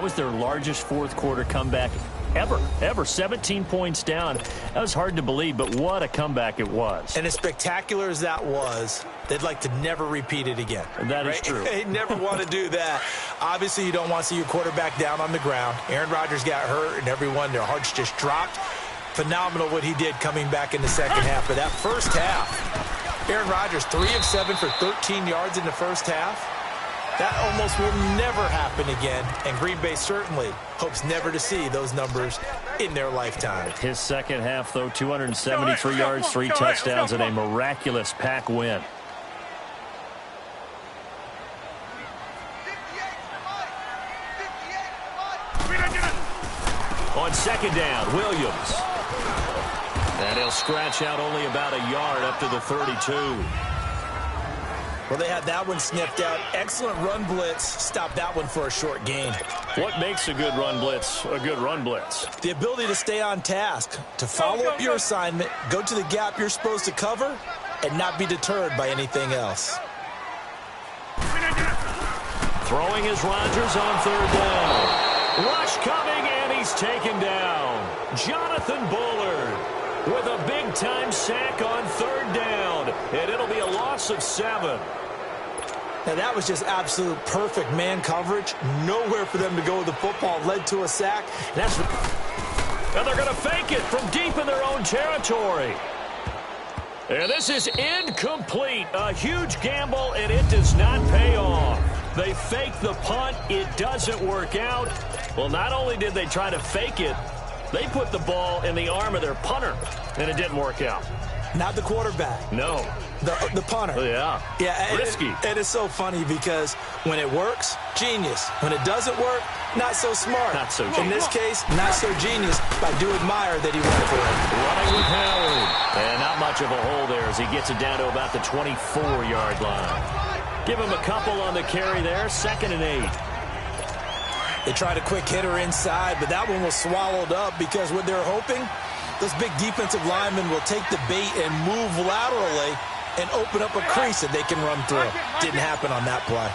was their largest fourth-quarter comeback ever. 17 points down. That was hard to believe, but what a comeback it was. And as spectacular as that was, they'd like to never repeat it again. That is true. They never want to do that. Obviously, you don't want to see your quarterback down on the ground. Aaron Rodgers got hurt, and everyone, their hearts just dropped. Phenomenal what he did coming back in the second half. But that first half, Aaron Rodgers, 3 of 7 for 13 yards in the first half. That almost will never happen again, and Green Bay certainly hopes never to see those numbers in their lifetime. His second half, though, 273 yards, 3 touchdowns, and a miraculous Pack win. On second down, Williams. And he'll scratch out only about a yard up to the 32. Well, they had that one sniffed out. Excellent run blitz. Stop that one for a short gain. What makes a good run blitz a good run blitz? The ability to stay on task, to follow up your assignment, go to the gap you're supposed to cover, and not be deterred by anything else. Throwing is Rodgers on third down. Rush coming, and he's taken down. Jonathan Bullard with a big-time sack on third down, and it'll be a loss of 7. Now, that was just absolute perfect man coverage. Nowhere for them to go with the football. Led to a sack. And they're going to fake it from deep in their own territory. And this is incomplete. A huge gamble, and it does not pay off. They fake the punt. It doesn't work out. Well, not only did they try to fake it, they put the ball in the arm of their punter, and it didn't work out. Not the quarterback. No. The punter. Yeah. Risky. It is so funny because when it works, genius. When it doesn't work, not so smart. Not so genius. In this case, not so genius, but I do admire that he went for it. Running with Howard. And not much of a hole there as he gets it down to about the 24-yard line. Give him a couple on the carry there. 2nd and 8. They tried a quick hitter inside, but that one was swallowed up because what they're hoping, those big defensive linemen will take the bait and move laterally and open up a crease that they can run through. Didn't happen on that play.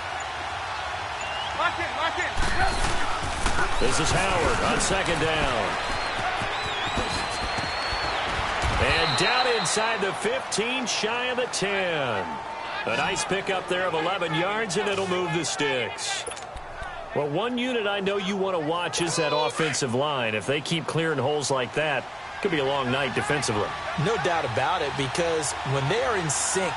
This is Howard on 2nd down. And down inside the 15, shy of the 10. A nice pickup there of 11 yards, and it'll move the sticks. Well, one unit I know you want to watch is that offensive line. If they keep clearing holes like that, it could be a long night defensively. No doubt about it, because when they are in sync,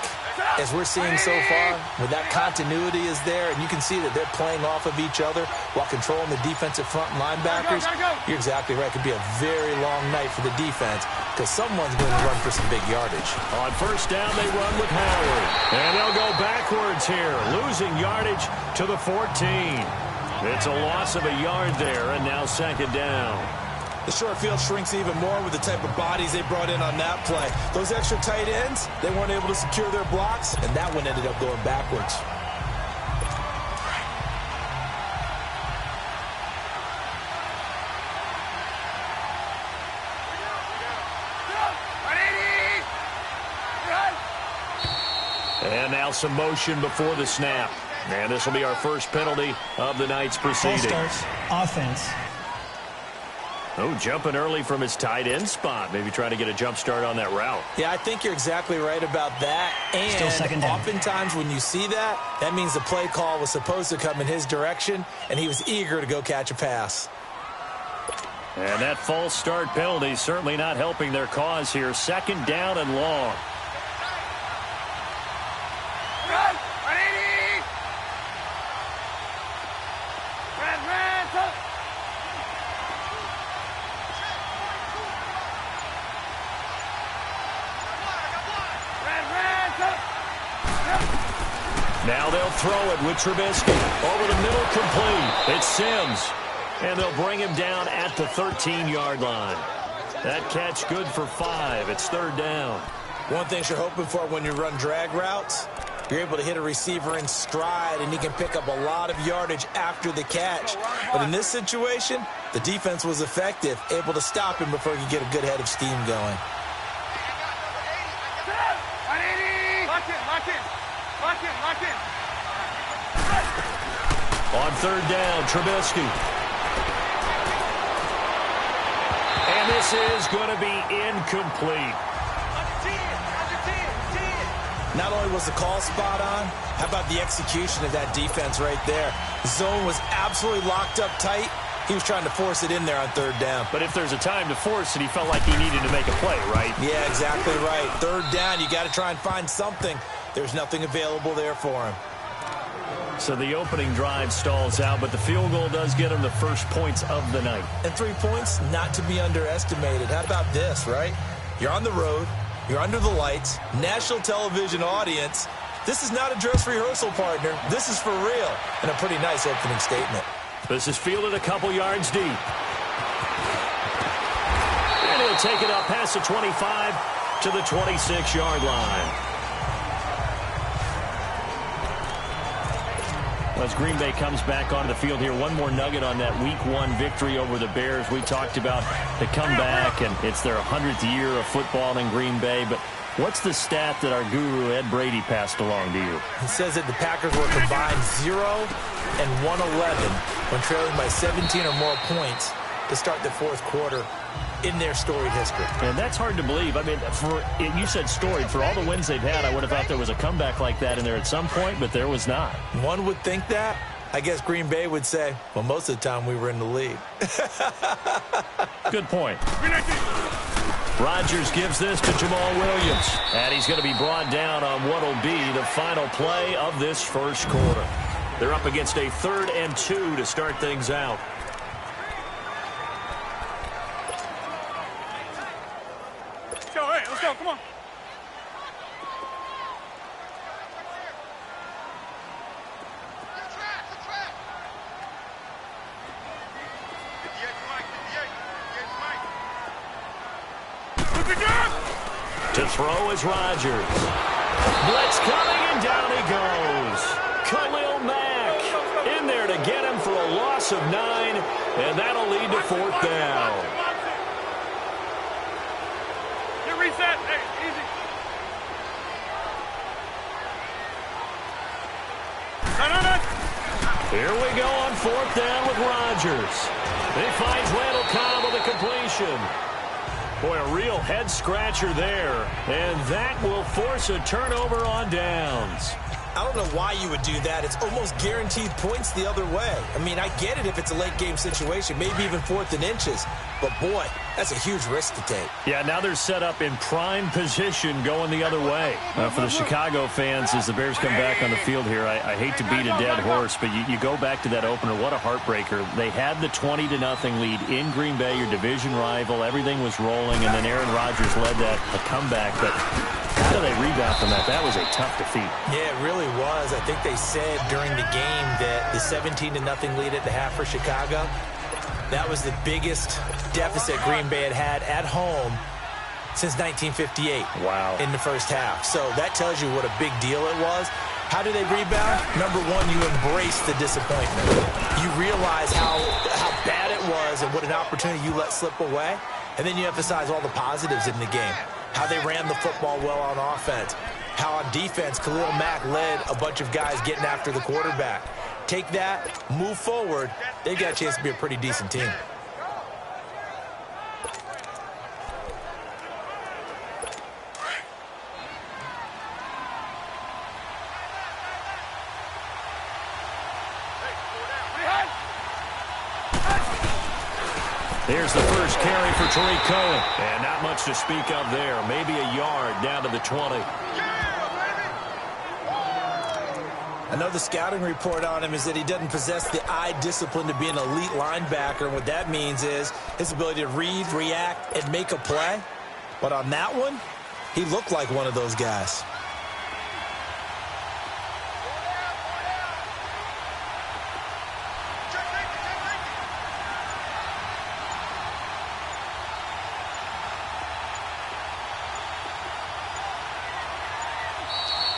as we're seeing so far, when that continuity is there, and you can see that they're playing off of each other while controlling the defensive front linebackers, you're exactly right. It could be a very long night for the defense because someone's going to run for some big yardage. On first down, they run with Howard. And they'll go backwards here, losing yardage to the 14. It's a loss of a yard there, and now 2nd down. The short field shrinks even more with the type of bodies they brought in on that play. Those extra tight ends, they weren't able to secure their blocks, and that one ended up going backwards. And now some motion before the snap. And this will be our first penalty of the night's proceedings. Starts offense. Oh, jumping early from his tight end spot. Maybe trying to get a jump start on that route. Yeah, I think you're exactly right about that. And still 2nd down. Oftentimes when you see that, that means the play call was supposed to come in his direction, and he was eager to go catch a pass. And that false start penalty certainly not helping their cause here. 2nd down and long. Now they'll throw it with Trubisky. Over the middle, complete. It's Sims. And they'll bring him down at the 13-yard line. That catch good for 5. It's 3rd down. One thing you're hoping for when you run drag routes, you're able to hit a receiver in stride, and he can pick up a lot of yardage after the catch. But in this situation, the defense was effective, able to stop him before he could get a good head of steam going. On 3rd down, Trubisky. And this is going to be incomplete. Not only was the call spot on, how about the execution of that defense right there? The zone was absolutely locked up tight. He was trying to force it in there on third down. But if there's a time to force it, he felt like he needed to make a play, right? Yeah, exactly right. Third down, you got to try and find something. There's nothing available there for him. So the opening drive stalls out, but the field goal does get him the first points of the night. And 3 points, not to be underestimated. How about this, right? You're on the road. You're under the lights. National television audience. This is not a dress rehearsal, partner. This is for real. And a pretty nice opening statement. This is fielded a couple yards deep. And he'll take it up past the 25 to the 26-yard line. As Green Bay comes back onto the field here, one more nugget on that Week 1 victory over the Bears. We talked about the comeback, and it's their 100th year of football in Green Bay. But what's the stat that our guru Ed Brady passed along to you? He says that the Packers were combined 0 and 111 when trailing by 17 or more points to start the fourth quarter in their storied history. And that's hard to believe. I mean, you said storied. For all the wins they've had, I would have thought there was a comeback like that in there at some point, but there was not. One would think that. I guess Green Bay would say, well, most of the time we were in the lead. Good point. Rodgers gives this to Jamal Williams. And he's going to be brought down on what will be the final play of this first quarter. They're up against a 3rd and 2 to start things out. Let's go, come on. To throw is Rodgers. Blitz coming, and down he goes. Khalil Mack in there to get him for a loss of 9, and that'll lead to 4th down. Reset. Hey, easy. No. Here we go on 4th down with Rodgers. He finds Randall Cobb with a completion. Boy, a real head-scratcher there. And that will force a turnover on downs. I don't know why you would do that. It's almost guaranteed points the other way. I mean, I get it if it's a late-game situation, maybe even 4th and inches. But, boy, that's a huge risk to take. Yeah, now they're set up in prime position going the other way. For the Chicago fans, as the Bears come back on the field here, I hate to beat a dead horse, but you go back to that opener. What a heartbreaker. They had the 20-0 lead in Green Bay, your division rival. Everything was rolling, and then Aaron Rodgers led that a comeback. But how do they rebound from that? That was a tough defeat. Yeah, it really was. I think they said during the game that the 17-0 lead at the half for Chicago, that was the biggest deficit Green Bay had at home since 1958. Wow. In the first half. So that tells you what a big deal it was. How do they rebound? Number one, you embrace the disappointment. You realize how bad it was and what an opportunity you let slip away. And then you emphasize all the positives in the game. How they ran the football well on offense. How on defense, Khalil Mack led a bunch of guys getting after the quarterback. Take that, move forward, they've got a chance to be a pretty decent team. Here's the first carry for Tariq Cohen. And not much to speak of there. Maybe a yard down to the 20. I know the scouting report on him is that he doesn't possess the eye discipline to be an elite linebacker. And what that means is his ability to read, react, and make a play. But on that one, he looked like one of those guys.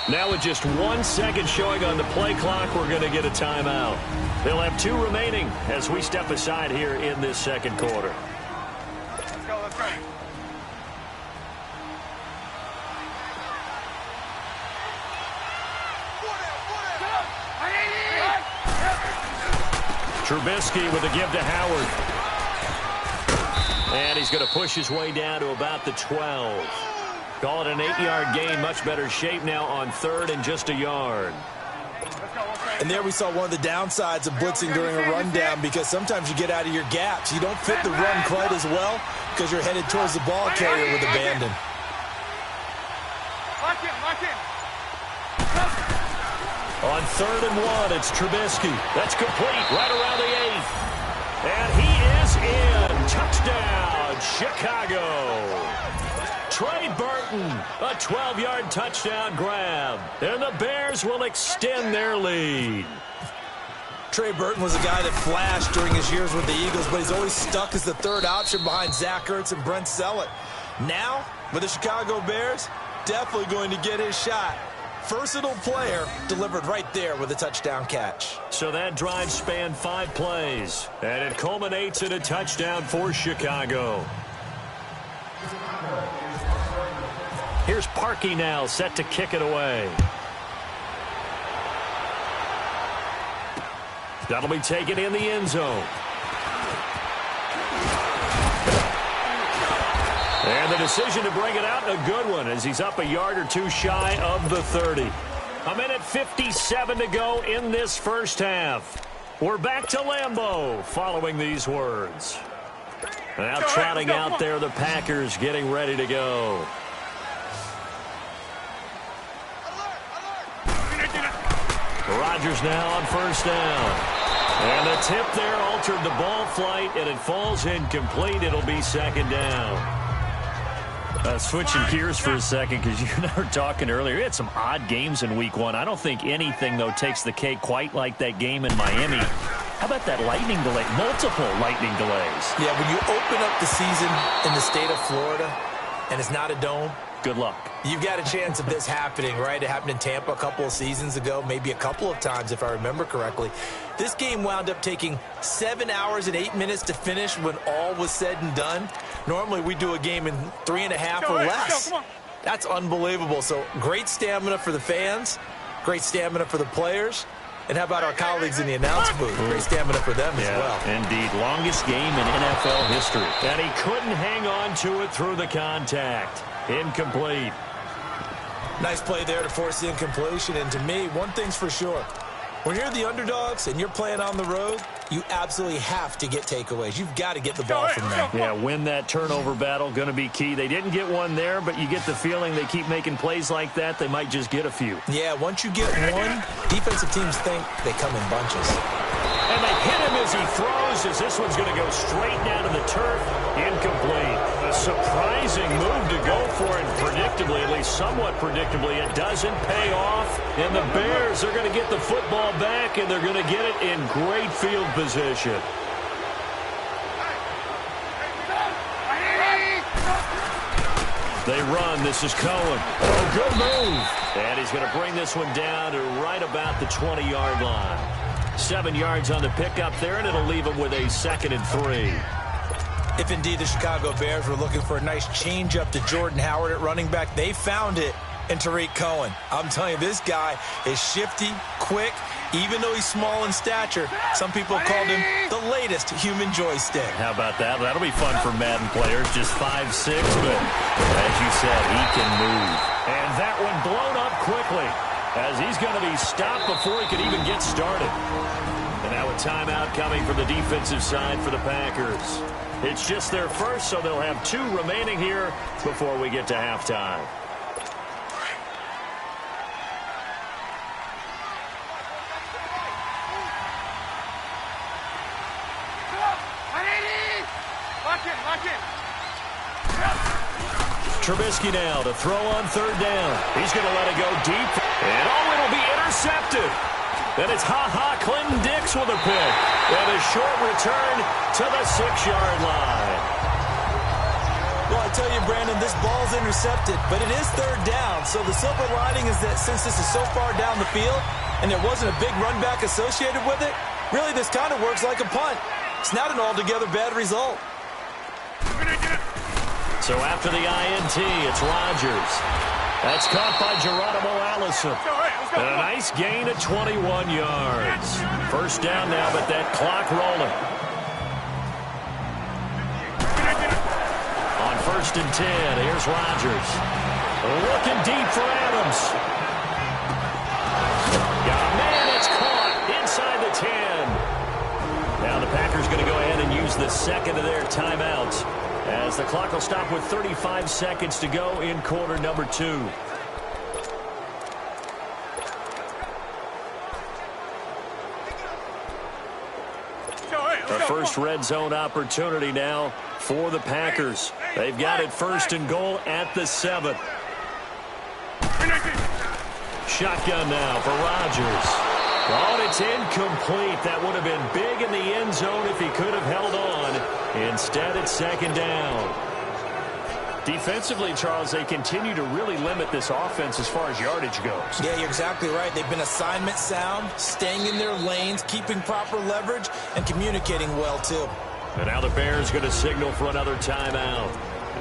Now with just 1 second showing on the play clock, we're going to get a timeout. They'll have 2 remaining as we step aside here in this second quarter. Let's go, let's go. Trubisky with a give to Howard. And he's going to push his way down to about the 12. Call it an 8-yard gain. Much better shape now on 3rd and just a yard. And there we saw one of the downsides of blitzing during a rundown, because sometimes you get out of your gaps. You don't fit the run quite as well because you're headed towards the ball carrier with abandon. Lock in. On 3rd and 1, it's Trubisky. That's complete right around the 8th. And he is in. Touchdown, Chicago. Trey Burton, a 12-yard touchdown grab. And the Bears will extend their lead. Trey Burton was a guy that flashed during his years with the Eagles, but he's always stuck as the 3rd option behind Zach Ertz and Brent Sellett. Now, with the Chicago Bears, definitely going to get his shot. Versatile player, delivered right there with a touchdown catch. So that drive spanned 5 plays, and it culminates in a touchdown for Chicago. Here's Parkey now, set to kick it away. That'll be taken in the end zone. And the decision to bring it out, a good one, as he's up a yard or 2 shy of the 30. A minute 57 to go in this first half. We're back to Lambeau following these words. Now trotting out there, the Packers getting ready to go. Rodgers now on 1st down. And the tip there altered the ball flight, and it falls incomplete. It'll be 2nd down. Switching gears for a second, because you and I were talking earlier. We had some odd games in Week 1. I don't think anything, though, takes the cake quite like that game in Miami. How about that lightning delay? Multiple lightning delays. Yeah, when you open up the season in the state of Florida and it's not a dome, good luck. You've got a chance of this happening, right? It happened in Tampa a couple of seasons ago, maybe a couple of times if I remember correctly. This game wound up taking 7 hours and 8 minutes to finish when all was said and done. Normally we do a game in 3.5 or less. That's unbelievable. So great stamina for the fans, great stamina for the players. And how about our colleagues in the announce booth? Great stamina for them as well. Indeed. Longest game in NFL history. And he couldn't hang on to it through the contact. Incomplete. Nice play there to force the incompletion. And to me, one thing's for sure. When you're the underdogs and you're playing on the road, you absolutely have to get takeaways. You've got to get the ball from them. Yeah, win that turnover battle, going to be key. They didn't get one there, but you get the feeling they keep making plays like that, they might just get a few. Yeah, once you get one, defensive teams think they come in bunches. And they hit him as he throws, as this one's going to go straight down to the turf. Incomplete. A surprising move to go for it, predictably, at least somewhat predictably. It doesn't pay off, and the Bears are going to get the football back, and they're going to get it in great field position. They run. This is Cohen. Oh, good move. And he's going to bring this one down to right about the 20-yard line. 7 yards on the pickup there, and it'll leave him with a 2nd and 3. If indeed the Chicago Bears were looking for a nice change up to Jordan Howard at running back, they found it in Tariq Cohen. I'm telling you, this guy is shifty, quick, even though he's small in stature. Some people have called him the latest human joystick. How about that? That'll be fun for Madden players. Just 5'6", but as you said, he can move. And that one blown up quickly, as he's going to be stopped before he could even get started. And now a timeout coming from the defensive side for the Packers. It's just their first, so they'll have 2 remaining here before we get to halftime. Lock in. Trubisky now to throw on 3rd down. He's going to let it go deep. And it'll be intercepted. Then it's Clinton Dix with a pick. And a short return to the 6-yard line. Well, I tell you, Brandon, this ball's intercepted, but it is 3rd down. So the silver lining is that since this is so far down the field and there wasn't a big run back associated with it, really this kind of works like a punt. It's not an altogether bad result. So after the INT, it's Rodgers. That's caught by Geronimo Allison. And a nice gain of 21 yards. 1st down now, but that clock rolling. 1st and 10. Here's Rodgers. Looking deep for Adams. Got a man that's caught inside the 10. Now the Packers going to go ahead and use the second of their timeouts, as the clock will stop with 35 seconds to go in quarter number 2. The first red zone opportunity now for the Packers. They've got it 1st and goal at the 7. Shotgun now for Rodgers. Oh, and it's incomplete. That would have been big in the end zone if he could have held on. Instead, it's 2nd down. Defensively, Charles, they continue to really limit this offense as far as yardage goes. Yeah, you're exactly right. They've been assignment sound, staying in their lanes, keeping proper leverage, and communicating well, too. And now the Bears going to signal for another timeout,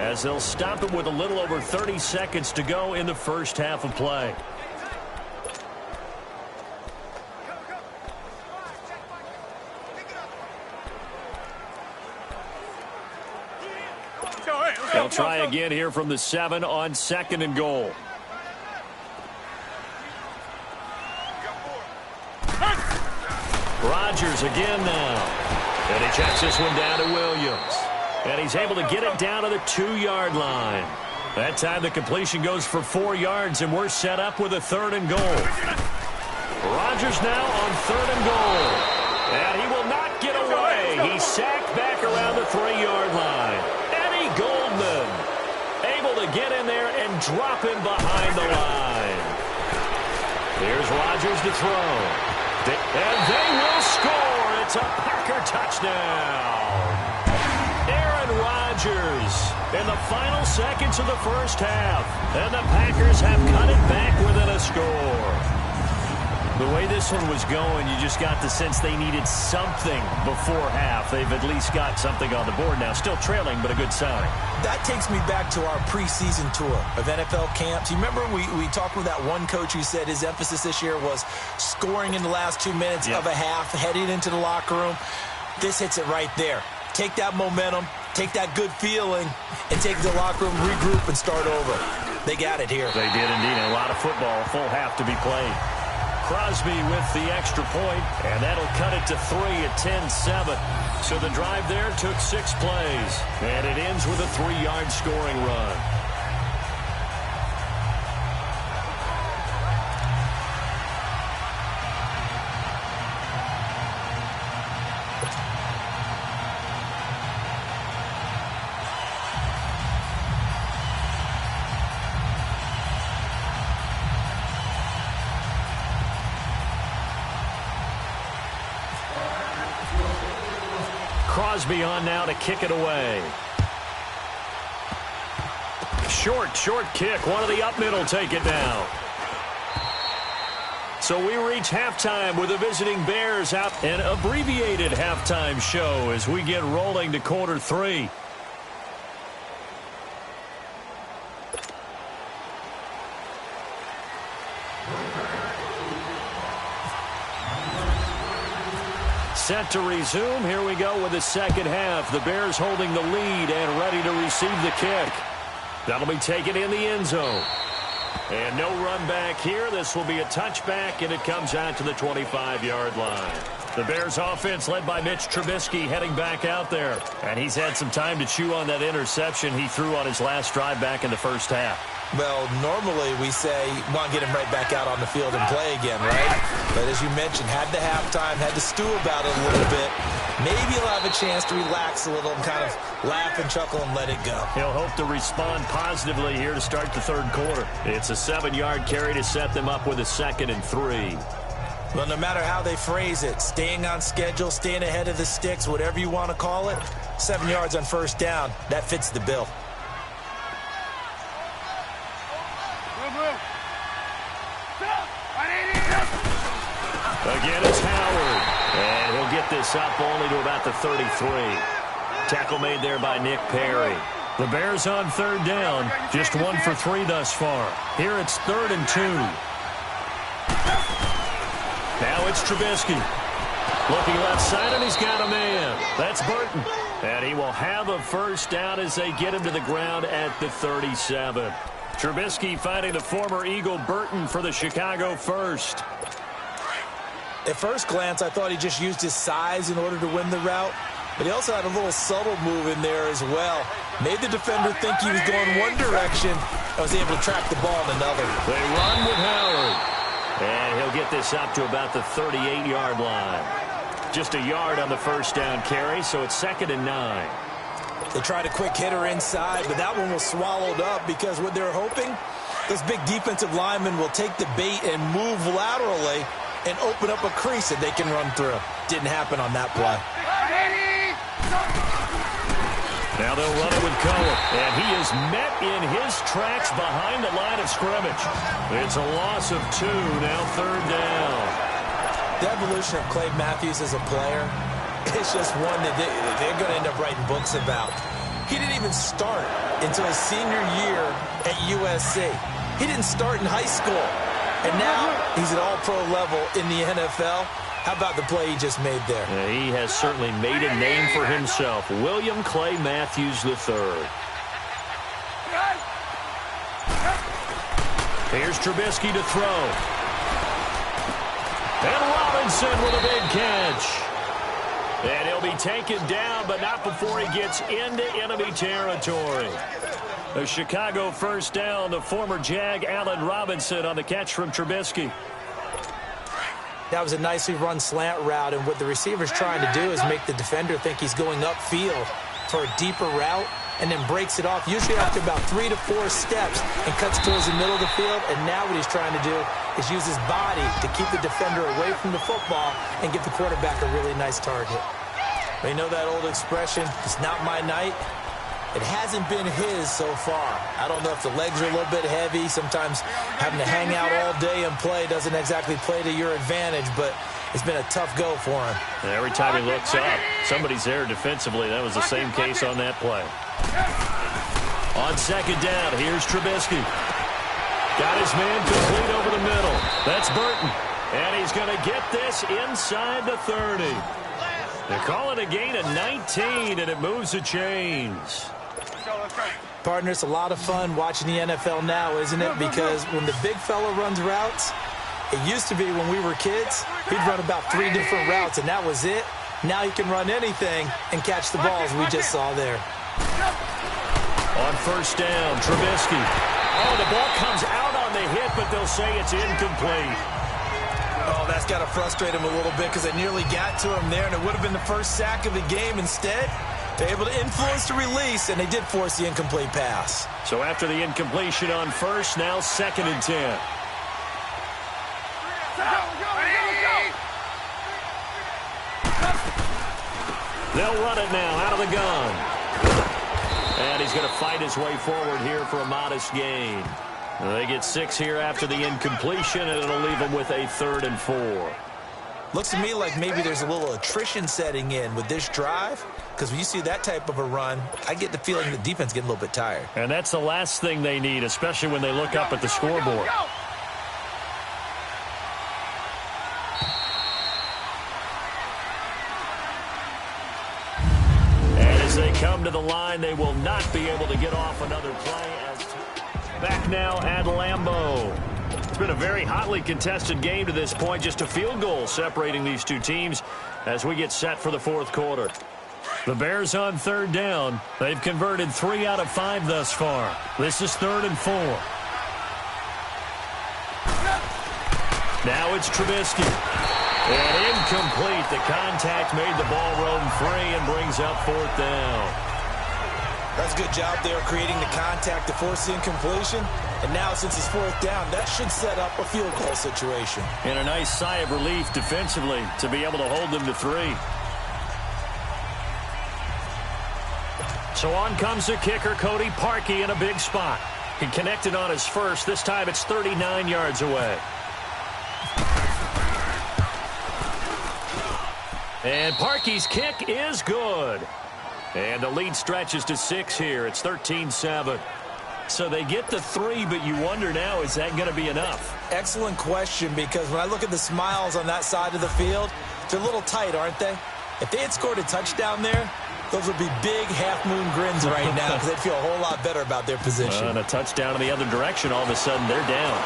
as they'll stop it with a little over 30 seconds to go in the first half of play. They'll try again here from the 7 on 2nd and goal. Rodgers again now. And he checks this one down to Williams. And he's able to get it down to the 2-yard line. That time the completion goes for 4 yards, and we're set up with a 3rd and goal. Rodgers now on 3rd and goal. And he will not get away. He's sacked back around the 3-yard line. Goldman able to get in there and drop him behind the line. Here's Rodgers to throw. And they will score. It's a Packer touchdown. Aaron Rodgers in the final seconds of the first half. And the Packers have cut it back within a score. The way this one was going, you just got the sense they needed something before half. They've at least got something on the board now. Still trailing, but a good sign. That takes me back to our preseason tour of NFL camps. You remember we talked with that one coach who said his emphasis this year was scoring in the last 2 minutes of a half, heading into the locker room. This hits it right there. Take that momentum, take that good feeling, and take the locker room, regroup, and start over. They got it here. They did indeed. A lot of football, full half to be played. Crosby with the extra point, and that'll cut it to 3 at 10-7. So the drive there took 6 plays, and it ends with a 3-yard scoring run. Crosby on now to kick it away. Short kick. One of the up middle take it down. So we reach halftime with the visiting Bears out. An abbreviated halftime show as we get rolling to quarter 3. Set to resume. Here we go with the second half. The Bears holding the lead and ready to receive the kick. That'll be taken in the end zone. And no run back here. This will be a touchback, and it comes out to the 25-yard line. The Bears offense led by Mitch Trubisky heading back out there. And he's had some time to chew on that interception he threw on his last drive back in the first half. Well, normally we say, want to get him right back out on the field and play again, right? But as you mentioned, had the halftime, had to stew about it a little bit. Maybe he'll have a chance to relax a little and kind of laugh and chuckle and let it go. He'll hope to respond positively here to start the third quarter. It's a 7-yard carry to set them up with a 2nd and 3. Well, no matter how they phrase it, staying on schedule, staying ahead of the sticks, whatever you want to call it, 7 yards on first down, that fits the bill. Again, it's Howard. And he'll get this up only to about the 33. Tackle made there by Nick Perry. The Bears on third down. Just 1 for 3 thus far. Here it's 3rd and 2. Now it's Trubisky. Looking left side, and he's got a man. That's Burton. And he will have a first down as they get him to the ground at the 37. Trubisky finding the former Eagle Burton for the Chicago first. At first glance, I thought he just used his size in order to win the route. But he also had a little subtle move in there as well. Made the defender think he was going one direction and was able to track the ball in another. They run with Howard. And he'll get this up to about the 38-yard line. Just a yard on the first down carry, so it's 2nd and 9. They tried a quick hitter inside, but that one was swallowed up because what they're hoping, those big defensive linemen will take the bait and move laterally and open up a crease that they can run through. Didn't happen on that play. Now they'll run it with Cohen, and he is met in his tracks behind the line of scrimmage. It's a loss of 2, now 3rd down. The evolution of Clay Matthews as a player, it's just one that they're going to end up writing books about. He didn't even start until his senior year at USC. He didn't start in high school, and now he's at all-pro level in the NFL. How about the play he just made there? Yeah, he has certainly made a name for himself. William Clay Matthews III. Here's Trubisky to throw. And Robinson with a big catch. And he'll be taken down, but not before he gets into enemy territory. A Chicago first down, the former Jag Allen Robinson on the catch from Trubisky. That was a nicely run slant route, and what the receiver's trying to do is make the defender think he's going upfield for a deeper route and then breaks it off, usually after about 3 to 4 steps, and cuts towards the middle of the field. And now what he's trying to do is use his body to keep the defender away from the football and give the quarterback a really nice target. But you know that old expression, it's not my night? It hasn't been his so far. I don't know if the legs are a little bit heavy. Sometimes having to hang out all day and play doesn't exactly play to your advantage, but it's been a tough go for him. And every time he looks up, somebody's there defensively. That was the same case on that play. On 2nd down, here's Trubisky. Got his man complete over the middle. That's Burton. And he's going to get this inside the 30. They're calling a gain of 19, and it moves the chains. Partner, it's a lot of fun watching the NFL now, isn't it? Because when the big fella runs routes, it used to be when we were kids, he'd run about 3 different routes, and that was it. Now he can run anything and catch the balls we just saw there. On first down, Trubisky. Oh, the ball comes out on the hit, but they'll say it's incomplete. Oh, that's got to frustrate him a little bit because they nearly got to him there, and it would have been the first sack of the game. Instead, they're able to influence the release, and they did force the incomplete pass. So after the incompletion on first, now 2nd and 10. They'll run it now out of the gun. And he's going to fight his way forward here for a modest gain. They get 6 here after the incompletion, and it'll leave them with a 3rd and 4. Looks to me like maybe there's a little attrition setting in with this drive, because when you see that type of a run, I get the feeling the defense getting a little bit tired. And that's the last thing they need, especially when they look up at the scoreboard. And as they come to the line, they will not be able to get off another play. Back now at Lambeau. It's been a very hotly contested game to this point. Just a field goal separating these two teams as we get set for the 4th quarter. The Bears on 3rd down. They've converted 3 out of 5 thus far. This is 3rd and 4. Now it's Trubisky. And incomplete. The contact made the ball roam free and brings up 4th down. That's a good job there creating the contact to force the incompletion. And now since it's 4th down, that should set up a field goal situation. And a nice sigh of relief defensively to be able to hold them to 3. So on comes the kicker, Cody Parkey, in a big spot. He connected on his first. This time it's 39 yards away. And Parkey's kick is good. And the lead stretches to 6 here. It's 13-7. So they get the 3, but you wonder now, is that going to be enough? Excellent question, because when I look at the smiles on that side of the field, they're a little tight, aren't they? If they had scored a touchdown there, those would be big half-moon grins right now because they'd feel a whole lot better about their position. And a touchdown in the other direction, all of a sudden they're down.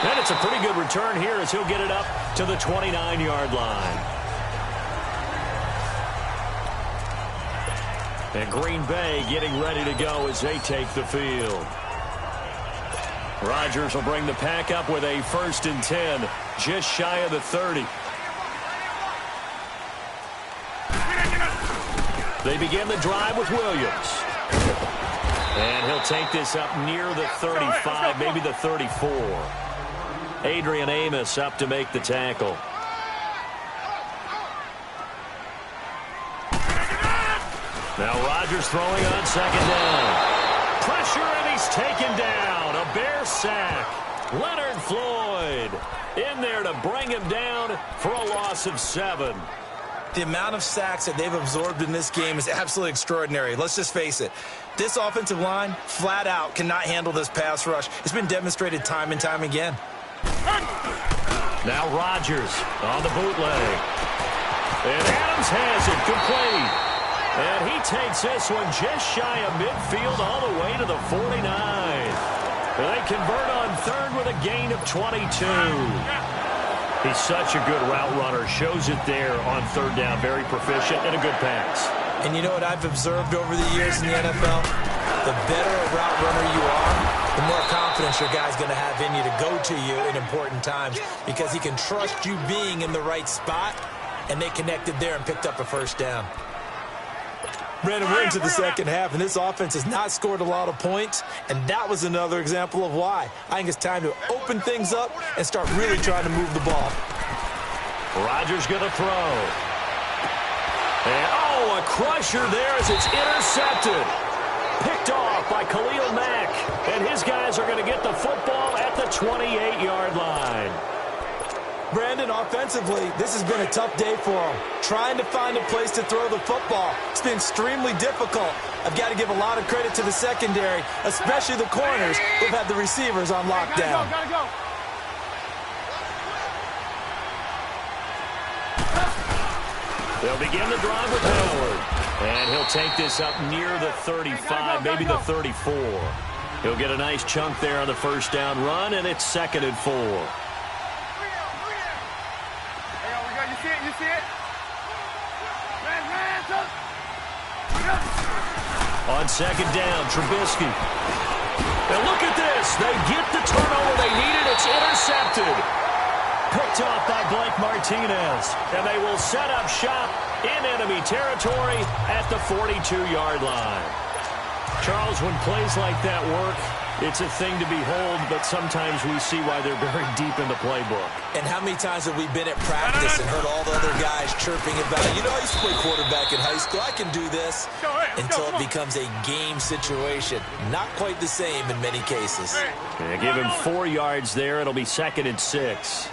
And it's a pretty good return here as he'll get it up to the 29-yard line. And Green Bay getting ready to go as they take the field. Rodgers will bring the pack up with a 1st and 10, just shy of the 30. They begin the drive with Williams. And he'll take this up near the 35, maybe the 34. Adrian Amos up to make the tackle. Now Rodgers throwing on 2nd down. Pressure, and he's taken down. A Bear sack. Leonard Floyd in there to bring him down for a loss of 7. The amount of sacks that they've absorbed in this game is absolutely extraordinary. Let's just face it. This offensive line, flat out, cannot handle this pass rush. It's been demonstrated time and time again. Now Rodgers on the bootleg. And Adams has it complete. And he takes this one just shy of midfield all the way to the 49. They convert on 3rd with a gain of 22. He's such a good route runner. Shows it there on 3rd down. Very proficient and a good pass. And you know what I've observed over the years in the NFL? The better a route runner you are, the more confidence your guy's going to have in you to go to you in important times because he can trust you being in the right spot, and they connected there and picked up a 1st down. Brandon, we're into the second half, and this offense has not scored a lot of points, and that was another example of why. I think it's time to open things up and start really trying to move the ball. Rodgers going to throw. And, a crusher there as it's intercepted. Picked off by Khalil Mack, and his guys are going to get the football at the 28-yard line. Brandon, offensively, this has been a tough day for him. Trying to find a place to throw the football. It's been extremely difficult. I've got to give a lot of credit to the secondary, especially the corners who've had the receivers on lockdown. Gotta go. They'll begin the drive with Howard. And he'll take this up near the 35, maybe the 34. He'll get a nice chunk there on the 1st down run, and it's 2nd and 4. You see it? On 2nd down, Trubisky. And look at this. They get the turnover they needed. It's intercepted. Picked off by Blake Martinez. And they will set up shop in enemy territory at the 42-yard line. Charles, when plays like that work, it's a thing to behold, but sometimes we see why they're very deep in the playbook. And how many times have we been at practice and heard all the other guys chirping about, you know, I used to play quarterback in high school. I can do this until it becomes a game situation. Not quite the same in many cases. Yeah, give him 4 yards there. It'll be 2nd and 6.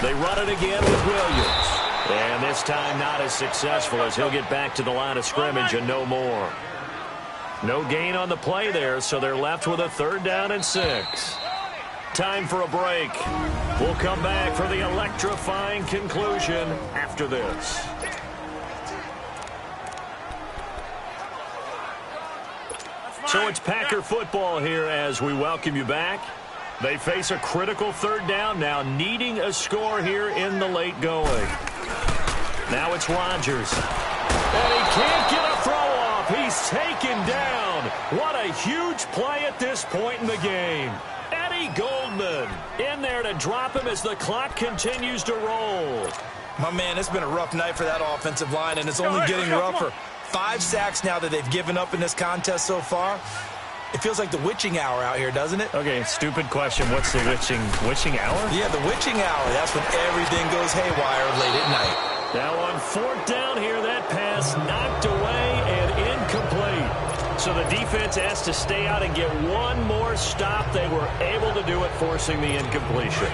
They run it again with Williams. And this time not as successful as he'll get back to the line of scrimmage and no more. No gain on the play there, so they're left with a 3rd down and 6. Time for a break. We'll come back for the electrifying conclusion after this. So it's Packer football here as we welcome you back. They face a critical 3rd down now, needing a score here in the late going. Now it's Rodgers. And he can't get a throw off. He's taken down. What a huge play at this point in the game. Eddie Goldman in there to drop him as the clock continues to roll. My man, it's been a rough night for that offensive line, and it's only getting rougher. 5 sacks now that they've given up in this contest so far. It feels like the witching hour out here, doesn't it? Okay, stupid question. What's the witching hour? Yeah, the witching hour. That's when everything goes haywire late at night. Now on 4th down here, that pass knocked away and incomplete. So the defense has to stay out and get one more stop. They were able to do it, forcing the incompletion.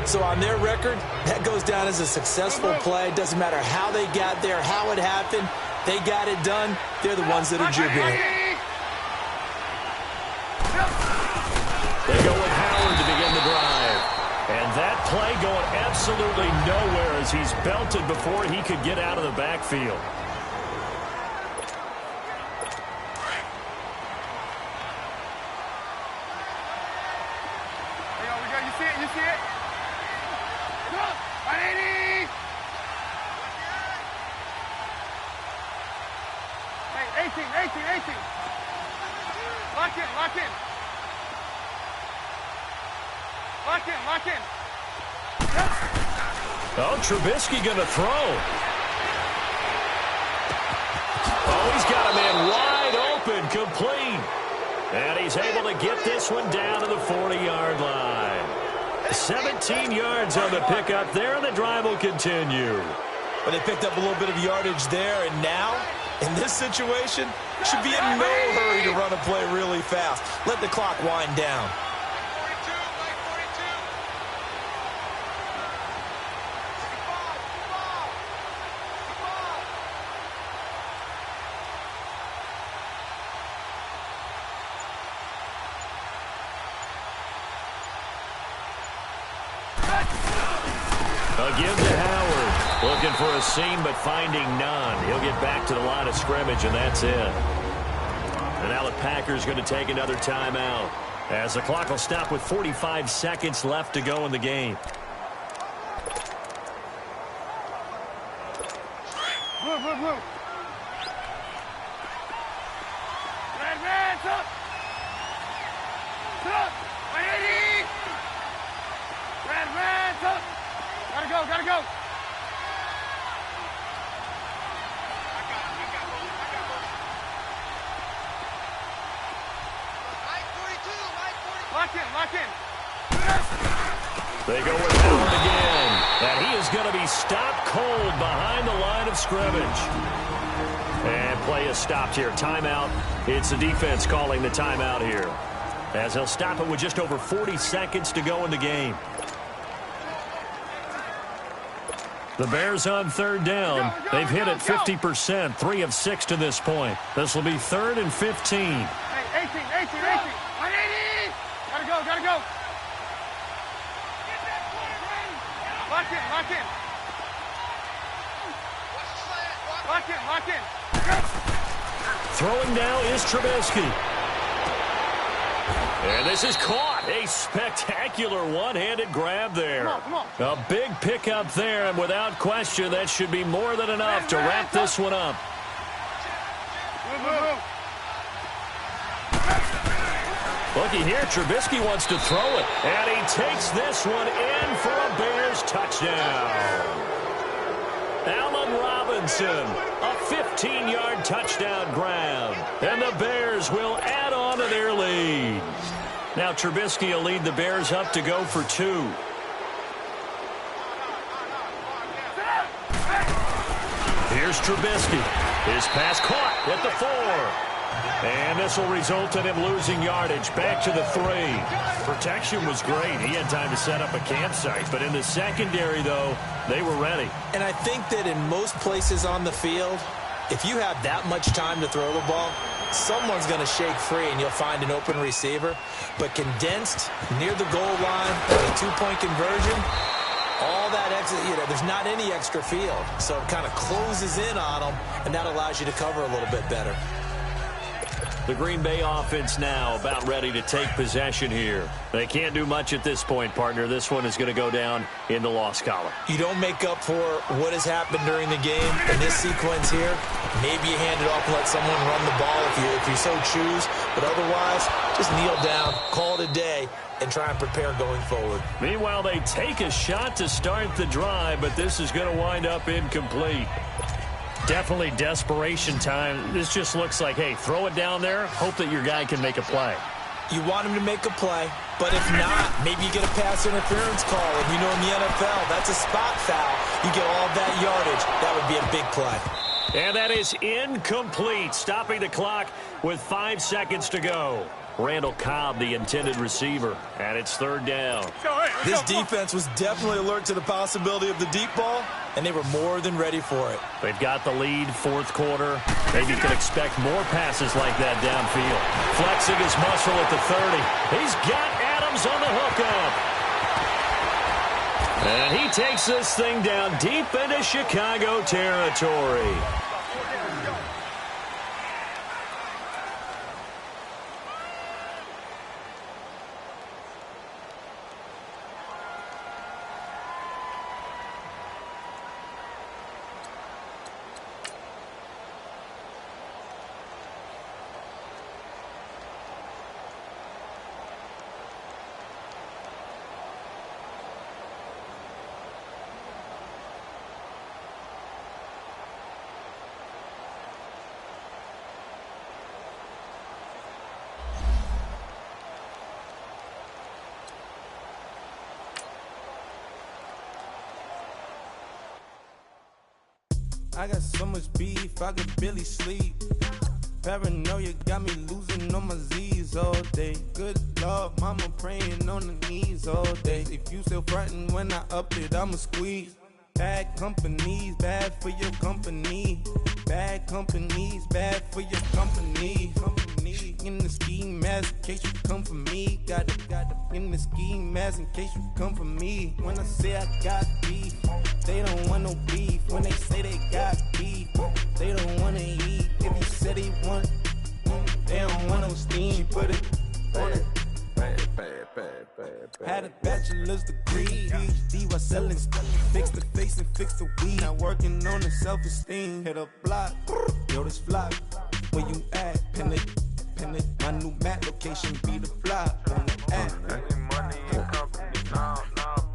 So on their record, that goes down as a successful play. Doesn't matter how they got there, how it happened. They got it done. They're the ones that are jubilant. They go with Howard to begin the drive. And that play going absolutely nowhere as he's belted before he could get out of the backfield. You see it? You see it? Go! 180! Hey, 18. Lock in. Lock in. Oh, Trubisky going to throw. Oh, he's got a man wide open, complete. And he's able to get this one down to the 40-yard line. 17 yards on the pickup there, and the drive will continue. But they picked up a little bit of yardage there, and now, in this situation, should be in no hurry to run a play really fast. Let the clock wind down. A give to Howard. Looking for a seam, but finding none. He'll get back to the line of scrimmage, and that's it. And now the Packers going to take another timeout, as the clock will stop with 45 seconds left to go in the game. Blue. Red, up. Sit up. 180. Red, up. Gotta go. Lock in. They go with Howard again. And he is going to be stopped cold behind the line of scrimmage. And play is stopped here. Timeout. It's the defense calling the timeout here, as he'll stop it with just over 40 seconds to go in the game. The Bears on third down. They've hit it 50%, 3 of 6 to this point. This will be 3rd and 15. Hey, 18. 180. Gotta go. Lock in. Throwing now is Trubisky. And this is caught. A spectacular one-handed grab there. Come on. A big pickup there, and without question, that should be more than enough to wrap this one up. Move. Looky here, Trubisky wants to throw it, and he takes this one in for a Bears touchdown. Allen Robinson, a 15-yard touchdown grab, and the Bears will add on to their lead. Now Trubisky will lead the Bears up to go for 2. Here's Trubisky. His pass caught at the 4. And this will result in him losing yardage back to the 3. Protection was great. He had time to set up a campsite. But in the secondary, though, they were ready. And I think that in most places on the field, if you have that much time to throw the ball, someone's going to shake free and you'll find an open receiver. But condensed near the goal line, a 2-point conversion, all that exit, there's not any extra field. So it kind of closes in on them, and that allows you to cover a little bit better. The Green Bay offense now about ready to take possession here. They can't do much at this point, partner. This one is going to go down in the loss column. You don't make up for what has happened during the game in this sequence here. Maybe you hand it off and let someone run the ball if you so choose. But otherwise, just kneel down, call it a day, and try and prepare going forward. Meanwhile, they take a shot to start the drive, but this is going to wind up incomplete. Definitely desperation time. This just looks like, hey, throw it down there, hope that your guy can make a play. You want him to make a play, but if not, maybe you get a pass interference call. And in the NFL, that's a spot foul. You get all that yardage. That would be a big play. And that is incomplete, stopping the clock with 5 seconds to go. Randall Cobb, the intended receiver, and it's 3rd down. This defense was definitely alert to the possibility of the deep ball, and they were more than ready for it. They've got the lead, 4th quarter. Maybe you can expect more passes like that downfield. Flexing his muscle at the 30. He's got Adams on the hookup. And he takes this thing down deep into Chicago territory. I got so much beef, I could barely sleep. Paranoia got me losing on my Z's all day. Good Lord, mama praying on the knees all day. If you still frontin' when I up it, I'ma squeeze. Bad companies, bad for your company. Bad companies, bad for your company. In the ski mask in case you come for me. Got it in the ski mask in case you come for me. When I say I got beef, they don't want no beef. When they say they got beef, they don't wanna eat. If you said they want, they don't want no steam. She put it on it. Had a bachelor's degree, PhD while selling stuff. Fix the face and fix the weed. Now working on the self-esteem. Hit a block, yo this flock. Where you at? Pin it. My new map location be the flop on the app. Money and company, nah,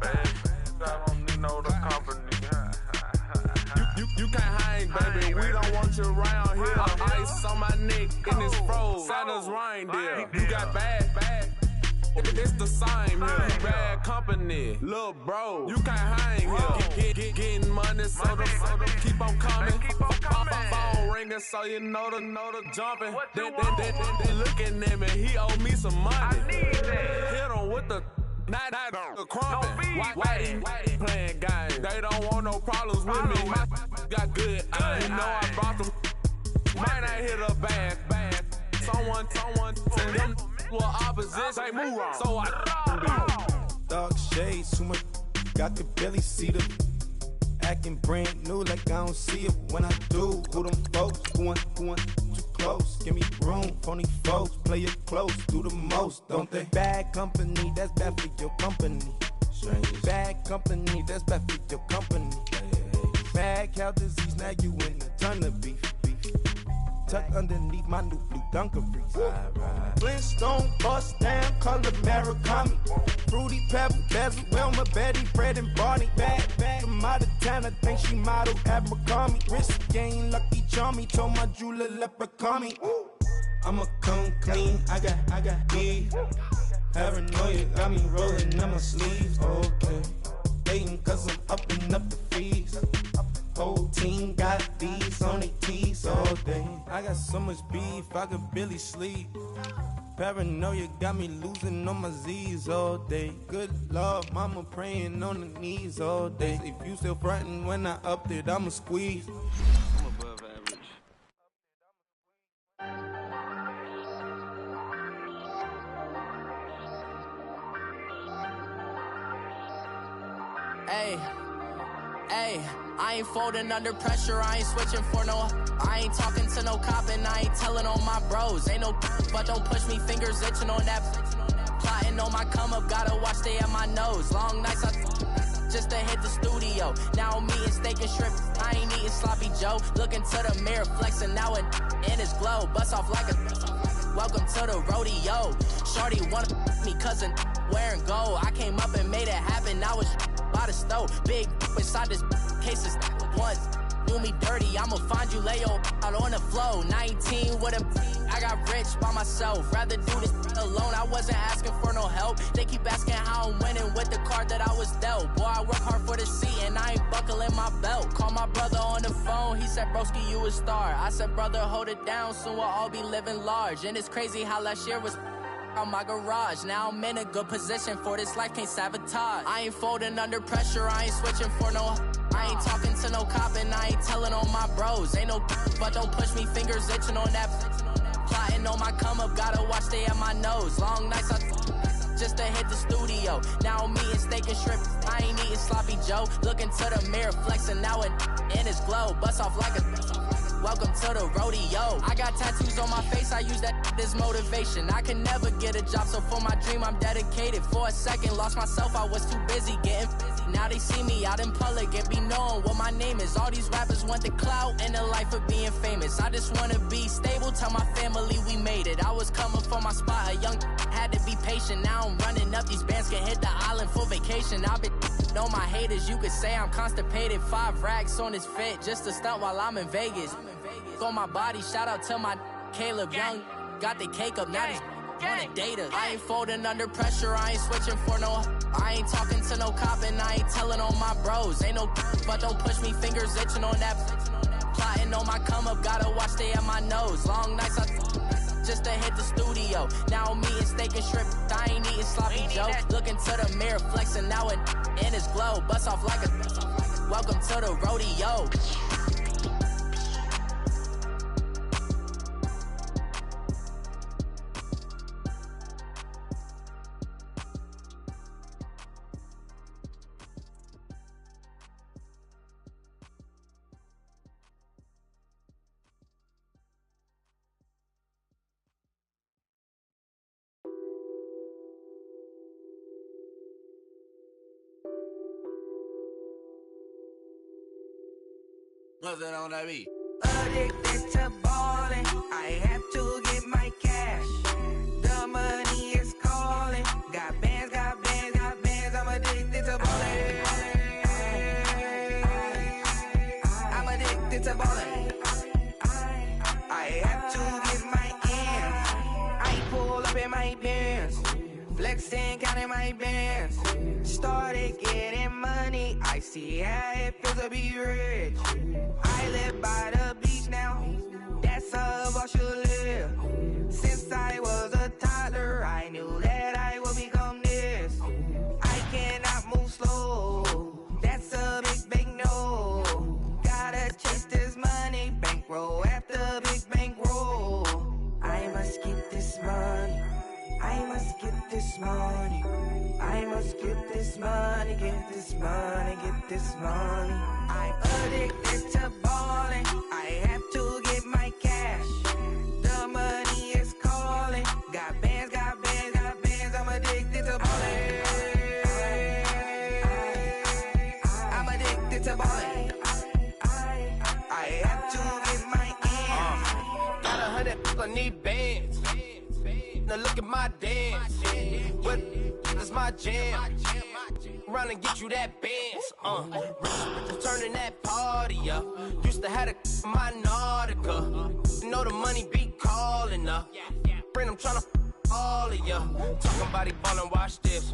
baby. I don't need no the company. You can't hang, baby. We don't want you around here. Ice on my neck in this froze. Santa's reindeer. You got bad. It's the same here. Bad company, little bro. You can't hang here. Getting money, so the keep on coming. Phone ringing, so you know the jumping. They looking at me. He owe me some money. Hit him with the not the crumping. Whitey playing games. They don't want no problems with me. My got good. You know I brought them. Might not hit a bad. Someone, and them were opposition. They move wrong. So I dark shades, too much. I could barely see them. Acting brand new like I don't see it when I do. Who them folks going too close? Give me room, phony folks. Play it close, do the most, don't they? Bad company, that's bad for your company. Bad company, that's bad for your company. Bad cow disease, now you in a ton of beef. Tuck underneath my new blue Dunkaroos. Flintstone bust down, color Murakami. Fruity Pebble, Bezel, Wilma, Betty, Fred, and Barney. Bad from out of town, I think she model at McCarmy. Wrist game, Lucky Charmy, told my jeweler leprechaun me. I'ma come clean, I got beef. Paranoia got me rolling on my sleeves. Okay, hating cause I'm upping up the fees. Whole team got these on their tees all day. I got so much beef, I could barely sleep. Paranoia got me losing on my Z's all day. Good Lord, mama praying on the knees all day. If you still frontin' when I up it, I'ma squeeze. I'm above average. Hey, I ain't folding under pressure, I ain't switching for no. I ain't talking to no cop and I ain't telling on my bros. Ain't no but don't push me, fingers itching on that. Plotting on my come up, gotta watch stay at my nose. Long nights just to hit the studio. Now I'm eating steak and shrimp, I ain't eating sloppy Joe. Looking to the mirror, flexing now and in his glow. Bust off like a welcome to the rodeo. Shorty wanna me cousin wearing gold. I came up and made it happen, I was by the stove. Big inside this case is once. Do me dirty, I'ma find you, lay your out on the floor. 19 with a I got rich by myself. Rather do this alone, I wasn't asking for no help. They keep asking how I'm winning with the card that I was dealt. Boy, I work hard for the seat and I ain't buckling my belt. Call my brother on the phone, he said, broski, you a star. I said, brother, hold it down, soon we'll all be living large. And it's crazy how last year was on my garage. Now I'm in a good position for this life, can't sabotage. I ain't folding under pressure, I ain't switching for no. I ain't talking to no cop and I ain't telling on my bros. Ain't no but don't push me, fingers itching on that. Plotting on my come up, gotta watch stay at my nose. Long nights just to hit the studio. Now I'm eating steak and shrimp, I ain't eating sloppy Joe. Looking to the mirror, flexing now and in his glow. Bust off like a... Welcome to the rodeo. I got tattoos on my face, I use that as motivation. I can never get a job, so for my dream I'm dedicated. For a second, lost myself, I was too busy getting busy. Now they see me out in public and be knowing what my name is. All these rappers want the clout and the life of being famous. I just wanna be stable, tell my family we made it. I was coming for my spot, a young had to be patient. Now I'm running up, these bands can hit the island for vacation. I've been know my haters, you could say I'm constipated. 5 racks on his fit, just to stunt while I'm in Vegas. On my body, shout out to my Caleb Young. Got the cake up, now he's on the data. I ain't folding under pressure, I ain't switching for no. I ain't talking to no cop and I ain't telling on my bros. Ain't no but don't push me, fingers itching on that. Plotting on my come up, gotta watch stay at my nose. Long nights just to hit the studio. Now I'm eating steak and shrimp, I ain't eating sloppy Joe. Looking to the mirror, flexing now and in his glow. Bust off like a welcome to the rodeo. What's that on that beat? Addicted to ballin', I have to get my cash. The money is calling. Got bands, got bands, got bands. I'm addicted to ballin'. I'm addicted to ballin'. I have to get my ends. I pull up in my Benz, flexing, counting my bands. Started getting money, I see how it feels to be rich. I live by the beach now, that's how I should live. Since I was a toddler, I knew that I would become this. I cannot move slow, that's a big, big no. Gotta chase this money, bankroll after big bankroll. I must get this money, I must get this money. I must get this money, get this money, get this money. I'm addicted to ballin', I have to get my cash. The money is calling. Got bands, got bands, got bands. I'm addicted to ballin'. I'm addicted to ballin'. I have to get my ends. Got 100, I need bands. Now look at my dance. What is my jam? Run and get you that bands. Turning that party up. Used to have a my Nautica. You know the money be calling up. Bring them tryna all of ya. Talking about it ballin', watch this.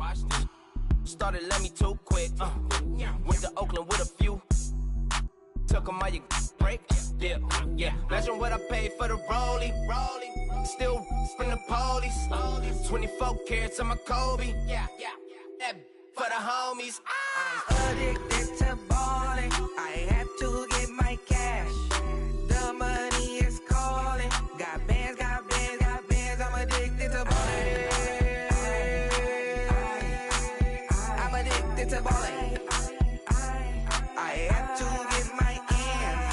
Started let me too quick. Went to Oakland with a few. Took 'em all you break. Dip. Yeah. Imagine what I paid for the rollie. Still from the police. 24 carats on my Kobe. Yeah. That for the homies. I'm addicted to ballin'. I have to get my cash. The money is calling. Got bands, got bands, got bands. I'm addicted to ballin'. I'm addicted to ballin'. I have to get my ends.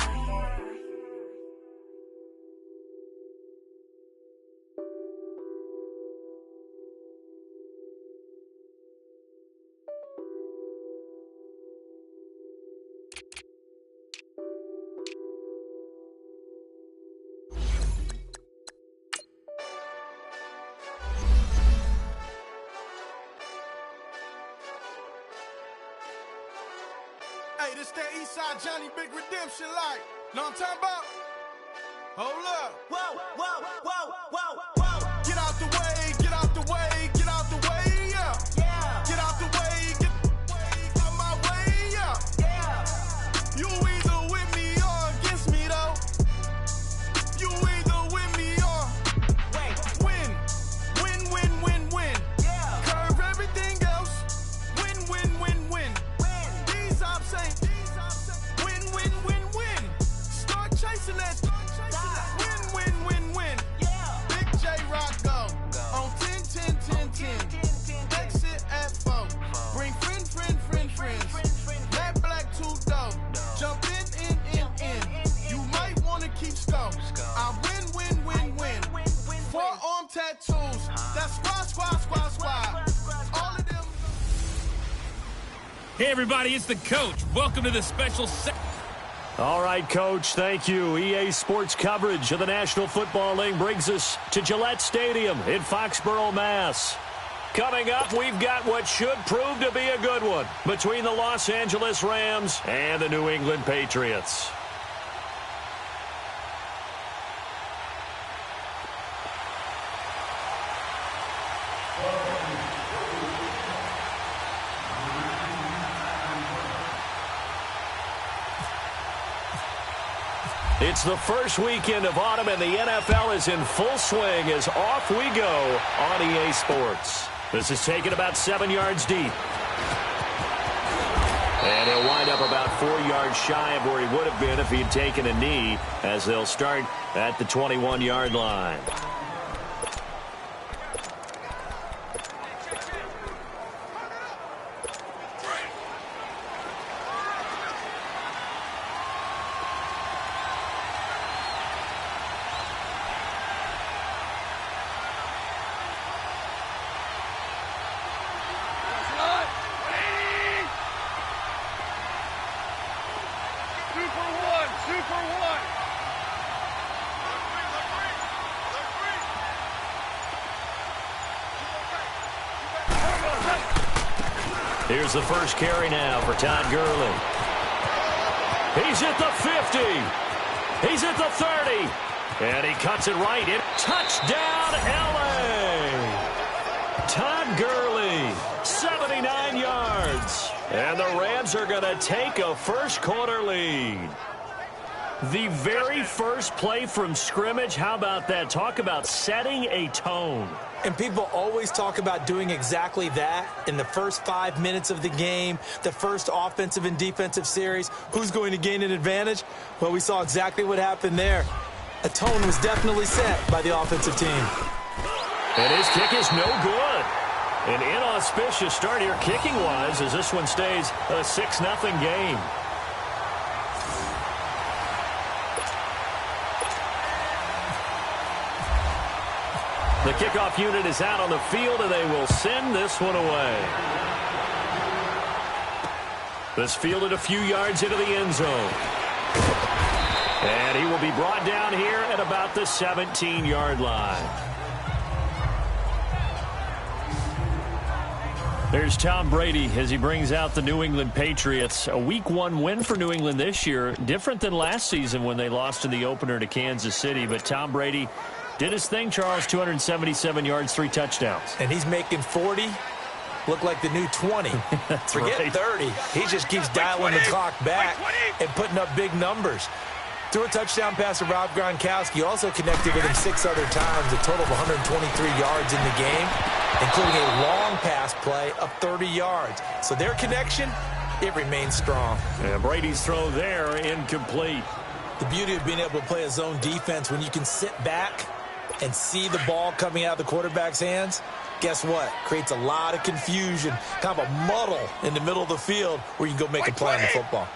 Hey, this that Eastside Johnny Big Redemption like. Know what I'm talking about? Hold up. Whoa, whoa, whoa, whoa, whoa. Get out the way, get out the way, get out the way, yeah. Yeah, Get out the way, get out my way, yeah. yeah. You either with me or against me, though. You either with me or win. Win. Yeah. Curve everything else. Win. These ops ain't win. Start chasing that. Win. Yeah. Big J Rock go on 10. tattoos. That's squad. All of them. Hey, everybody, it's the coach. Welcome to the special All right, Coach, thank you. EA Sports coverage of the National Football League brings us to Gillette Stadium in Foxborough, Mass. Coming up, we've got what should prove to be a good one between the Los Angeles Rams and the New England Patriots. It's the first weekend of autumn, and the NFL is in full swing as off we go on EA Sports. This is taken about 7 yards deep. And he'll wind up about 4 yards shy of where he would have been if he'd taken a knee, as they'll start at the 21-yard line. Here's the first carry now for Todd Gurley. He's at the 50. He's at the 30. And he cuts it right in. Touchdown, L.A. Todd Gurley, 79 yards. And the Rams are going to take a first-quarter lead. The very first play from scrimmage, how about that? Talk about setting a tone. And people always talk about doing exactly that in the first 5 minutes of the game, the first offensive and defensive series. Who's going to gain an advantage? Well, we saw exactly what happened there. A tone was definitely set by the offensive team. And his kick is no good. An inauspicious start here kicking-wise as this one stays a 6-0 game. The kickoff unit is out on the field, and they will send this one away. This fielded a few yards into the end zone. And he will be brought down here at about the 17-yard line. There's Tom Brady as he brings out the New England Patriots. A Week 1 win for New England this year, different than last season when they lost in the opener to Kansas City. But Tom Brady did his thing, Charles, 277 yards, 3 touchdowns. And he's making 40 look like the new 20. Forget right. 30. He just keeps dialing the clock back and putting up big numbers. Threw a touchdown pass to Rob Gronkowski. Also connected with him 6 other times, a total of 123 yards in the game, including a long pass play of 30 yards. So their connection, it remains strong. And Brady's throw there, incomplete. The beauty of being able to play a zone defense when you can sit back and see the ball coming out of the quarterback's hands, guess what? Creates a lot of confusion, kind of a muddle in the middle of the field where you can go make a play on the football.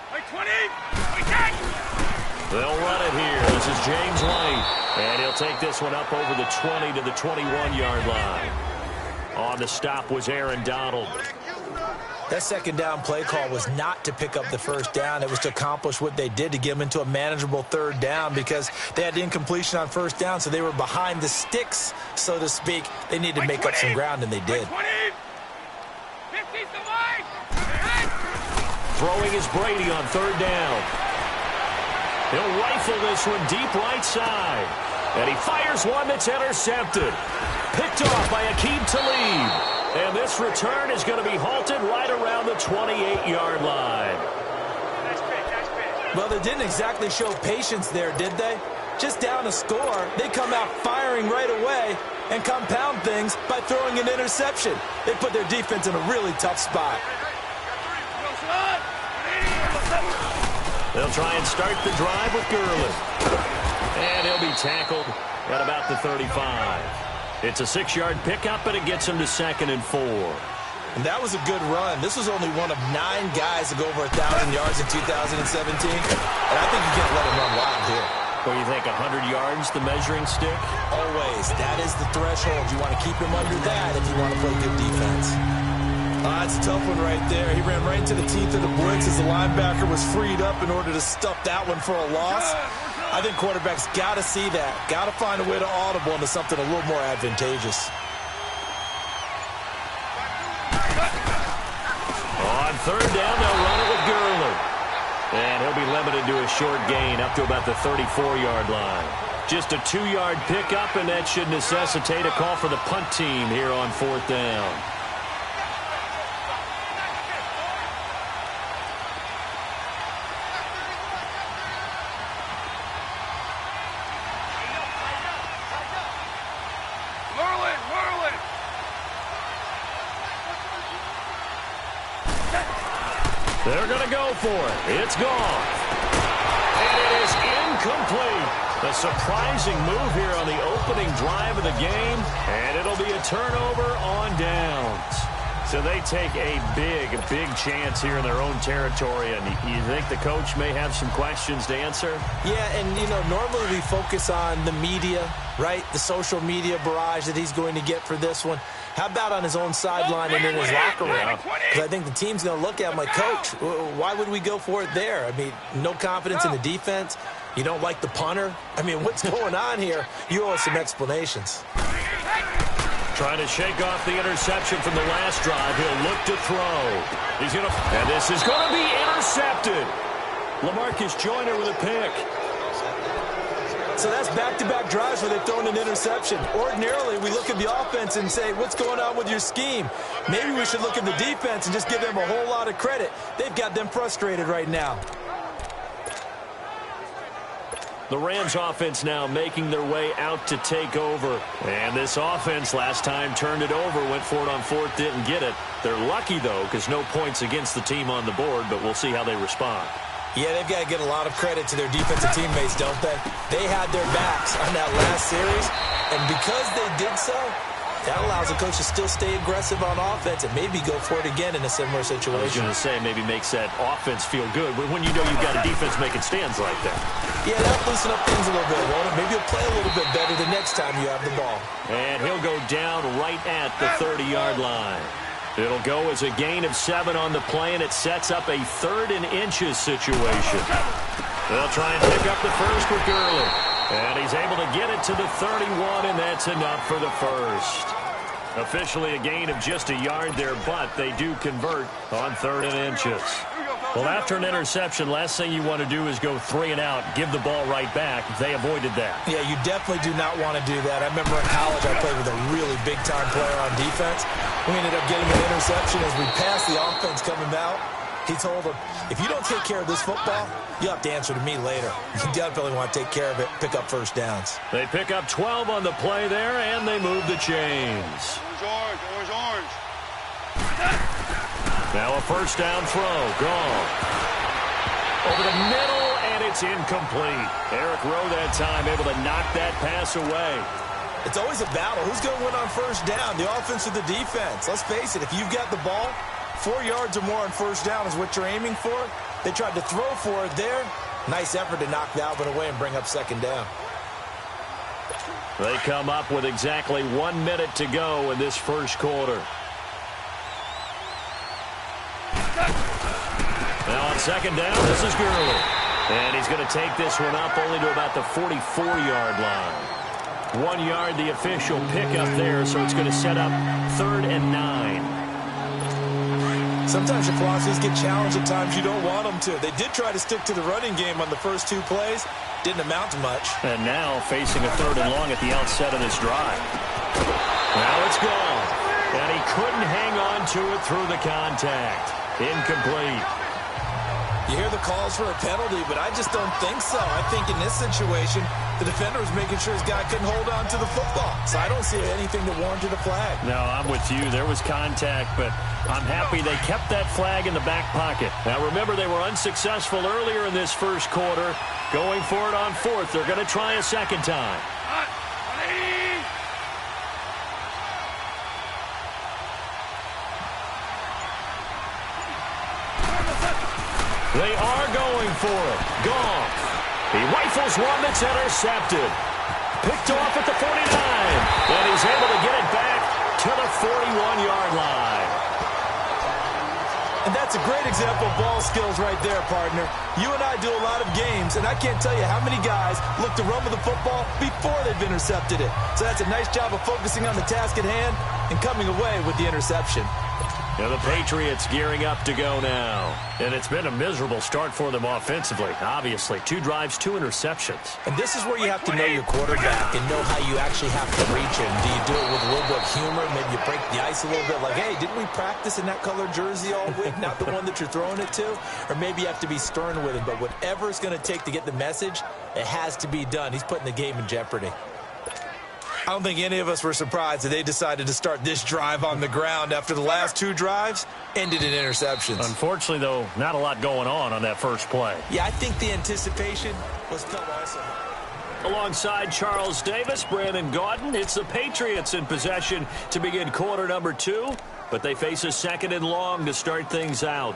They'll run it here. This is James White. And he'll take this one up over the 20 to the 21-yard line. On the stop was Aaron Donald. That second down play call was not to pick up the first down. It was to accomplish what they did, to get them into a manageable third down, because they had incompletion on first down, so they were behind the sticks, so to speak. They needed to make up some ground, and they did. Throwing is Brady on third down. He'll rifle this one deep right side. And he fires one that's intercepted. Picked off by Aqib Talib. And this return is going to be halted right around the 28-yard line. Well, they didn't exactly show patience there, did they? Just down a score, they come out firing right away and compound things by throwing an interception. They put their defense in a really tough spot. They'll try and start the drive with Gurley. And he'll be tackled at about the 35. It's a 6-yard pickup, and it gets him to 2nd and 4. And that was a good run. This was only one of 9 guys to go over 1,000 yards in 2017. And I think you can't let him run wild here. What do you think, 100 yards, the measuring stick? Always. That is the threshold. You want to keep him under that if you want to play good defense. That's a tough one right there. He ran right into the teeth of the blitz as the linebacker was freed up in order to stuff that one for a loss. I think quarterbacks got to see that. Got to find a way to audible into something a little more advantageous. On third down, they'll run it with Gurley. And he'll be limited to a short gain up to about the 34-yard line. Just a 2-yard pickup, and that should necessitate a call for the punt team here on fourth down. They're going to go for it. It's gone. And it is incomplete. A surprising move here on the opening drive of the game. And it'll be a turnover on downs. So they take a big chance here in their own territory. And you think the coach may have some questions to answer? Yeah, and, you know, normally we focus on the media, right? The social media barrage that he's going to get for this one. How about on his own sideline and in his locker room? Because I think the team's going to look at him like, Coach, why would we go for it there? I mean, no confidence in the defense. You don't like the punter. I mean, what's going on here? You owe us some explanations. Trying to shake off the interception from the last drive. He'll look to throw. He's going to, and this is going to be intercepted. LaMarcus Joyner with a pick. So that's back-to-back drives where they've thrown an interception. Ordinarily, we look at the offense and say, what's going on with your scheme? Maybe we should look at the defense and just give them a whole lot of credit. They've got them frustrated right now. The Rams offense now making their way out to take over. And this offense last time turned it over, went for it on fourth, didn't get it. They're lucky, though, because no points against the team on the board, but we'll see how they respond. Yeah, they've got to get a lot of credit to their defensive teammates, don't they? They had their backs on that last series, and because they did so, that allows the coach to still stay aggressive on offense and maybe go for it again in a similar situation. I was going to say maybe makes that offense feel good, but when you know you've got a defense making stands like that. Yeah, that'll loosen up things a little bit, won't it? Maybe you'll play a little bit better the next time you have the ball. And he'll go down right at the 30-yard line. It'll go as a gain of 7 on the play, and it sets up a 3rd and inches situation. They'll try and pick up the first with Gurley. And he's able to get it to the 31, and that's enough for the first. Officially a gain of just a yard there, but they do convert on 3rd and inches. Well, after an interception, last thing you want to do is go 3 and out, give the ball right back. They avoided that. Yeah, you definitely do not want to do that. I remember in college I played with a really big-time player on defense. We ended up getting an interception as we passed the offense coming out. He told him, if you don't take care of this football, you have to answer to me later. You definitely want to take care of it, pick up first downs. They pick up 12 on the play there, and they move the chains. Orange. Now a first down throw, gone. Over the middle, and it's incomplete. Eric Rowe that time able to knock that pass away. It's always a battle. Who's going to win on first down, the offense or the defense? Let's face it, if you've got the ball, 4 yards or more on first down is what you're aiming for. They tried to throw for it there. Nice effort to knock that one away and bring up second down. They come up with exactly 1 minute to go in this first quarter. Now on second down, this is Gurley. And he's going to take this one up only to about the 44-yard line. 1 yard, the official pickup there, so it's going to set up 3rd and 9. Sometimes your philosophies get challenged at times you don't want them to. They did try to stick to the running game on the first 2 plays. Didn't amount to much. And now facing a 3rd and long at the outset of this drive. Now it's gone. And he couldn't hang on to it through the contact. Incomplete. You hear the calls for a penalty, but I just don't think so. I think in this situation, the defender was making sure his guy couldn't hold on to the football. So I don't see anything that warranted a flag. No, I'm with you. There was contact, but I'm happy they kept that flag in the back pocket. Now, remember, they were unsuccessful earlier in this first quarter. Going for it on 4th. They're going to try a second time. They are going for it. Goff. He rifles one that's intercepted. Picked off at the 49. And he's able to get it back to the 41-yard line. And that's a great example of ball skills right there, partner. You and I do a lot of games, and I can't tell you how many guys look to run with the football before they've intercepted it. So that's a nice job of focusing on the task at hand and coming away with the interception. And the Patriots gearing up to go now. And it's been a miserable start for them offensively. Obviously, 2 drives, 2 interceptions. And this is where you have to know your quarterback and know how you actually have to reach him. Do you do it with a little bit of humor? Maybe you break the ice a little bit like, hey, didn't we practice in that color jersey all week? Not the one that you're throwing it to? Or maybe you have to be stern with him. But whatever it's going to take to get the message, it has to be done. He's putting the game in jeopardy. I don't think any of us were surprised that they decided to start this drive on the ground after the last 2 drives ended in interceptions. Unfortunately, though, not a lot going on that first play. Yeah, I think the anticipation was felt also. Alongside Charles Davis, Brandon Gaudin, it's the Patriots in possession to begin quarter number 2, but they face a 2nd and long to start things out.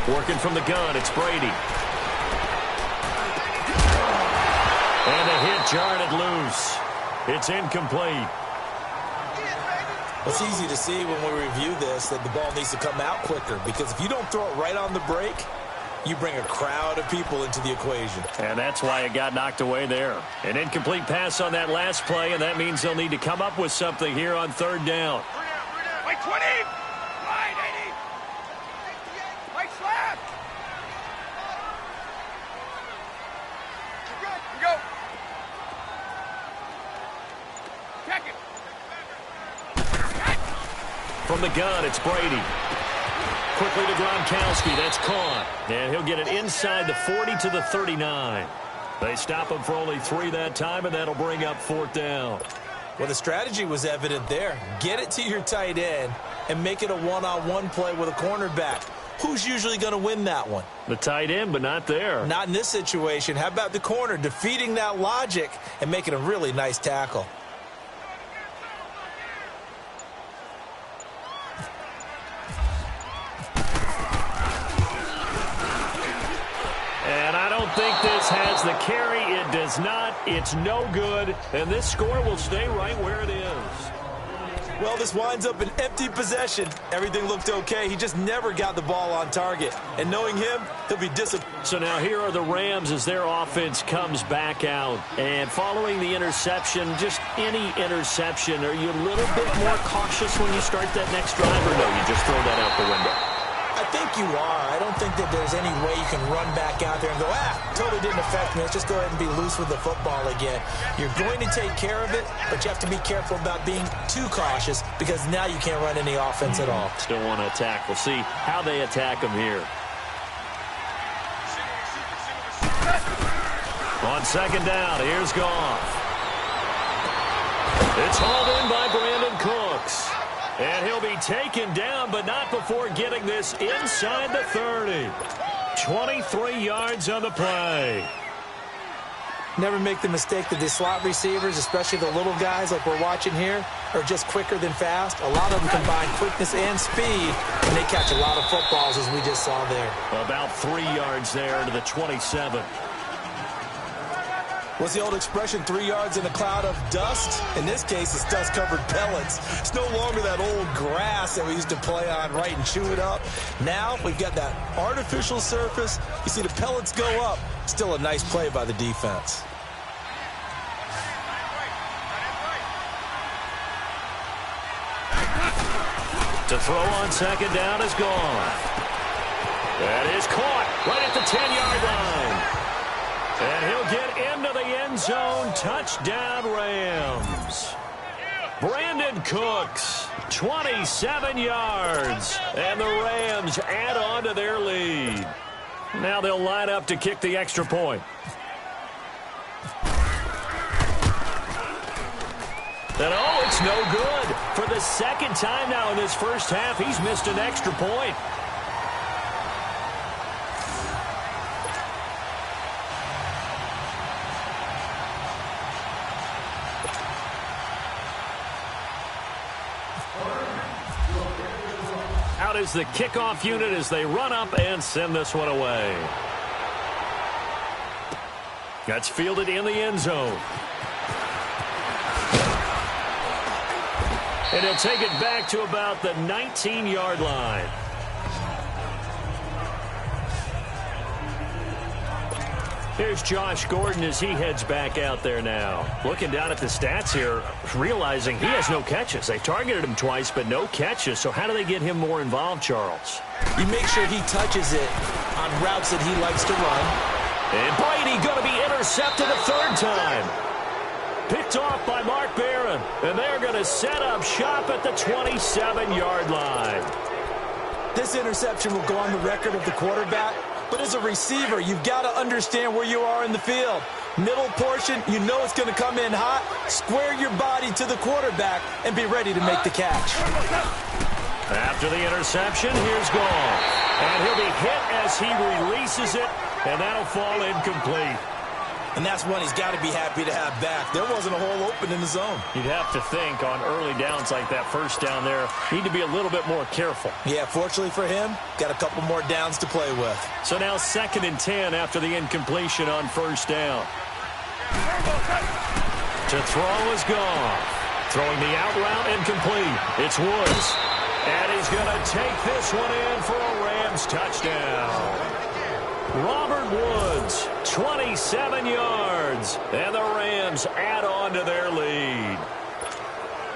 Working from the gun, it's Brady. And a hit jarred it loose. It's incomplete. It's easy to see when we review this that the ball needs to come out quicker, because if you don't throw it right on the break, you bring a crowd of people into the equation. And that's why it got knocked away there. An incomplete pass on that last play, and that means they'll need to come up with something here on 3rd down. Like 20! Right, 80! Like slap! You're good. You go. Check it. From the gun, it's Brady. Quickly to Gronkowski. That's caught. And he'll get it inside the 40 to the 39. They stop him for only 3 that time, and that'll bring up 4th down. Well, the strategy was evident there. Get it to your tight end and make it a one-on-one play with a cornerback. Who's usually going to win that one? The tight end, but not there. Not in this situation. How about the corner defeating that logic and making a really nice tackle? And I don't think this has the carry. It does not. It's no good. And this score will stay right where it is. Well, this winds up an empty possession. Everything looked okay. He just never got the ball on target. And knowing him, he'll be disappointed. So now here are the Rams as their offense comes back out. And following the interception, just any interception, are you a little bit more cautious when you start that next drive, or no, you just throw that out the window? I think you are. I don't think that there's any way you can run back out there and go, totally didn't affect me. Let's just go ahead and be loose with the football again. You're going to take care of it, but you have to be careful about being too cautious, because now you can't run any offense at all. Still want to attack. We'll see how they attack them here. On 2nd down, here's Goff. It's hauled in by Brandon Cooks. And he'll be taken down, but not before getting this inside the 30. 23 yards on the play. Never make the mistake that the slot receivers, especially the little guys like we're watching here, are just quicker than fast. A lot of them combine quickness and speed, and they catch a lot of footballs, as we just saw there. About 3 yards there to the 27. What's the old expression, 3 yards in a cloud of dust? In this case, it's dust-covered pellets. It's no longer that old grass that we used to play on, right, and chew it up. Now we've got that artificial surface. You see the pellets go up. Still a nice play by the defense. To throw on 2nd down is gone. That is caught right at the 10-yard line. And he'll get into the end zone. Touchdown, Rams. Brandon Cooks, 27 yards. And the Rams add on to their lead. Now they'll line up to kick the extra point. And oh, it's no good. For the second time now in this first half, he's missed an extra point. Out is the kickoff unit as they run up and send this one away. That's fielded in the end zone. And he'll take it back to about the 19-yard line. Here's Josh Gordon as he heads back out there now. Looking down at the stats here, realizing he has no catches. They targeted him twice, but no catches. So how do they get him more involved, Charles? You make sure he touches it on routes that he likes to run. And Brady going to be intercepted a third time. Picked off by Mark Barron. And they're going to set up shop at the 27-yard line. This interception will go on the record of the quarterback. But as a receiver, you've got to understand where you are in the field. Middle portion, you know it's going to come in hot. Square your body to the quarterback and be ready to make the catch. After the interception, here's Goff. And he'll be hit as he releases it, and that'll fall incomplete. And that's one he's got to be happy to have back. There wasn't a hole open in the zone. You'd have to think on early downs like that first down there, need to be a little bit more careful. Yeah, fortunately for him, got a couple more downs to play with. So now 2nd and 10 after the incompletion on first down. To throw is Goff. Throwing the out route incomplete. It's Woods. And he's going to take this one in for a Rams touchdown. Robert Woods, 27 yards, and the Rams add on to their lead.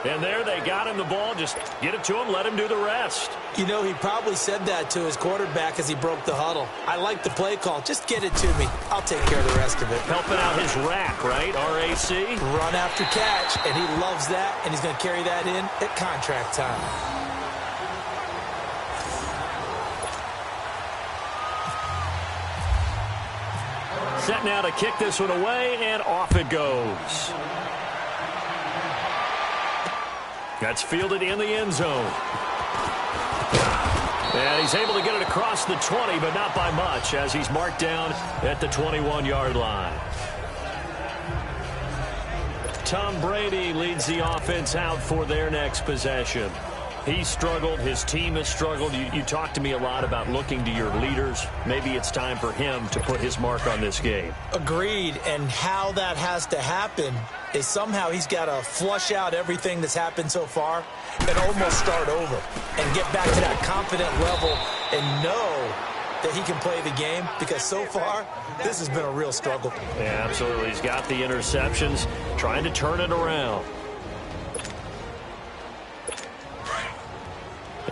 And there they got him the ball. Just get it to him, let him do the rest. You know, he probably said that to his quarterback as he broke the huddle. I like the play call. Just get it to me. I'll take care of the rest of it. Helping out his rack, right? RAC? Run after catch, and he loves that, and he's going to carry that in at contract time. Set now to kick this one away, and off it goes. That's fielded in the end zone. And he's able to get it across the 20, but not by much, as he's marked down at the 21-yard line. Tom Brady leads the offense out for their next possession. He struggled. His team has struggled. You talked to me a lot about looking to your leaders. Maybe it's time for him to put his mark on this game. Agreed. And how that has to happen is somehow he's got to flush out everything that's happened so far and almost start over and get back to that confident level and know that he can play the game, because so far this has been a real struggle. Yeah, absolutely. He's got the interceptions, trying to turn it around.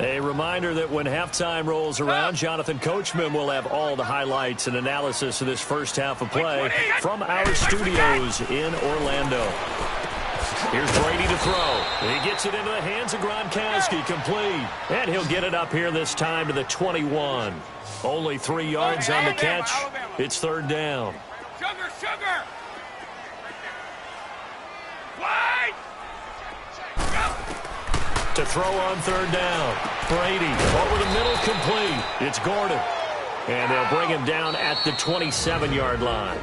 A reminder that when halftime rolls around, Jonathan Coachman will have all the highlights and analysis of this first half of play from our studios in Orlando. Here's Brady to throw. He gets it into the hands of Gronkowski, complete. And he'll get it up here this time to the 21. Only 3 yards on the catch. It's 3rd down. Sugar! To throw on 3rd down. Brady over the middle, complete. It's Gordon. And they'll bring him down at the 27-yard line.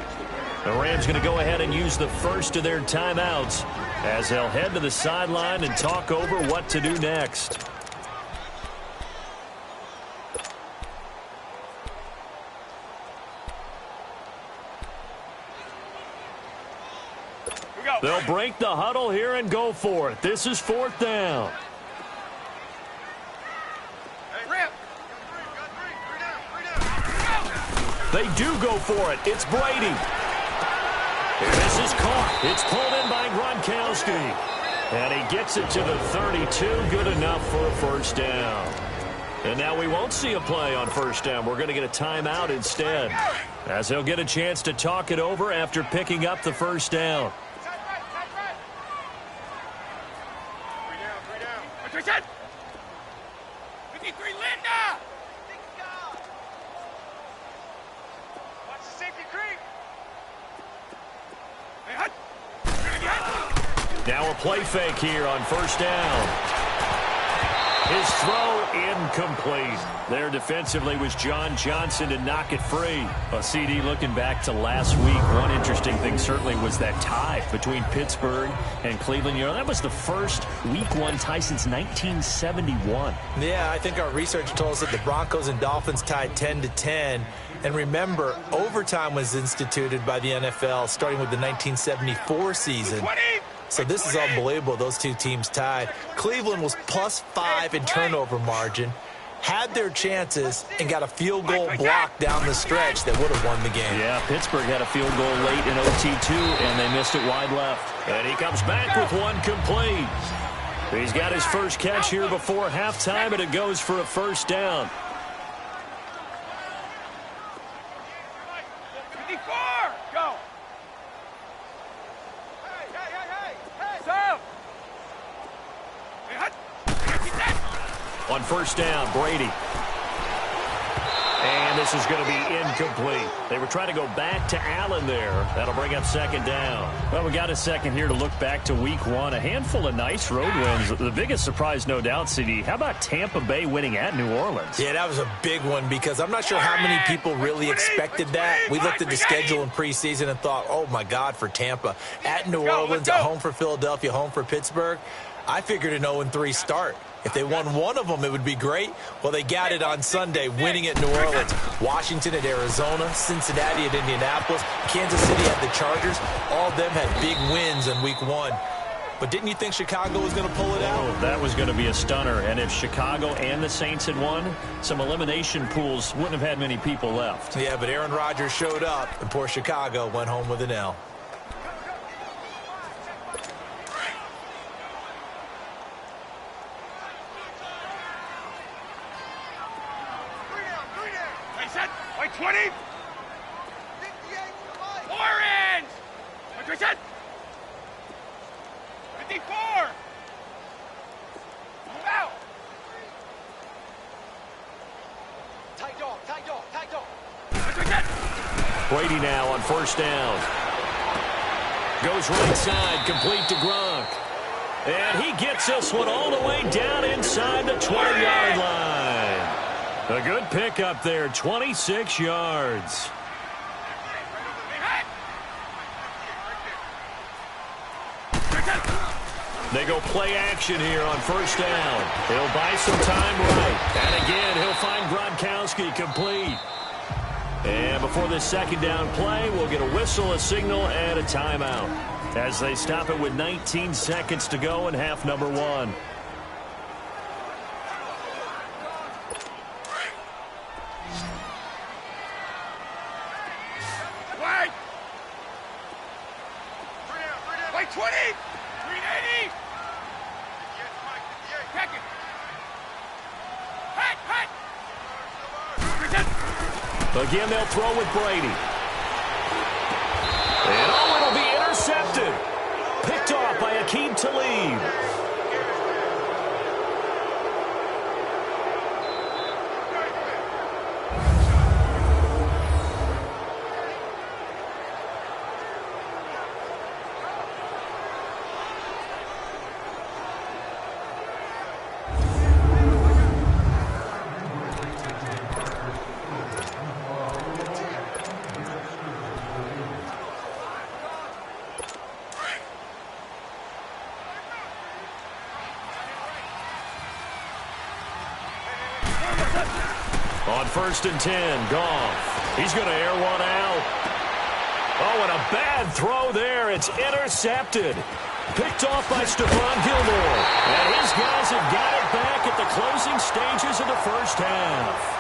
The Rams going to go ahead and use the first of their timeouts as they'll head to the sideline and talk over what to do next. They'll break the huddle here and go for it. This is 4th down. They do go for it. It's Brady. And this is caught. It's pulled in by Gronkowski. And he gets it to the 32. Good enough for a first down. And now we won't see a play on first down. We're going to get a timeout instead, as they'll get a chance to talk it over after picking up the first down. Now a play fake here on first down. His throw incomplete. There defensively was John Johnson to knock it free. A CD looking back to last week, one interesting thing certainly was that tie between Pittsburgh and Cleveland. You know, that was the first Week 1 tie since 1971. Yeah, I think our research told us that the Broncos and Dolphins tied 10-10. And remember, overtime was instituted by the NFL starting with the 1974 season. So this is unbelievable, those two teams tied. Cleveland was +5 in turnover margin, had their chances, and got a field goal block down the stretch that would have won the game. Yeah, Pittsburgh had a field goal late in OT too, and they missed it wide left. And he comes back with one complete. He's got his first catch here before halftime, and it goes for a first down. 54, go. On first down, Brady. And this is going to be incomplete. They were trying to go back to Allen there. That'll bring up second down. Well, we got a second here to look back to Week 1. A handful of nice road wins. The biggest surprise, no doubt, CD. How about Tampa Bay winning at New Orleans? Yeah, that was a big one because I'm not sure how many people really expected that. We looked at the schedule in preseason and thought, oh, my God, for Tampa. At New Orleans, at home for Philadelphia, home for Pittsburgh. I figured an 0-3 start. If they won one of them, it would be great. Well, they got it on Sunday, winning at New Orleans. Washington at Arizona, Cincinnati at Indianapolis, Kansas City at the Chargers. All of them had big wins in Week 1. But didn't you think Chicago was going to pull it out? Oh, that was going to be a stunner. And if Chicago and the Saints had won, some elimination pools wouldn't have had many people left. Yeah, but Aaron Rodgers showed up, and poor Chicago went home with an L. Like 20. 4 inch. 54. Out. Tight dog, tight dog, tight dog. Brady now on first down. Goes right side, complete to Gronk. And he gets this one all the way down inside the 20-yard line. A good pickup there, 26 yards. They go play action here on first down. He'll buy some time right. And again, he'll find Gronkowski complete. And before this second down play, we'll get a whistle, a signal, and a timeout as they stop it with 19 seconds to go in half number 1. Like 20. 380. Again, they'll throw with Brady. And oh, it'll be intercepted. Picked off by Aqib Talib. On first and 10, Goff. He's going to air one out. Oh, and a bad throw there. It's intercepted. Picked off by Stephon Gilmore. And his guys have got it back at the closing stages of the first half.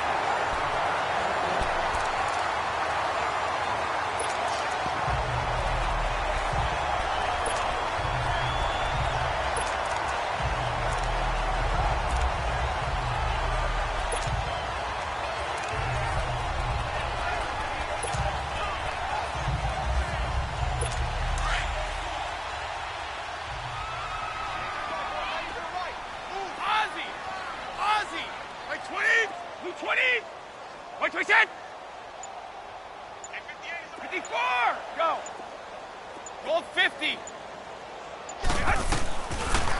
What we said? 54. Go. Gold 50.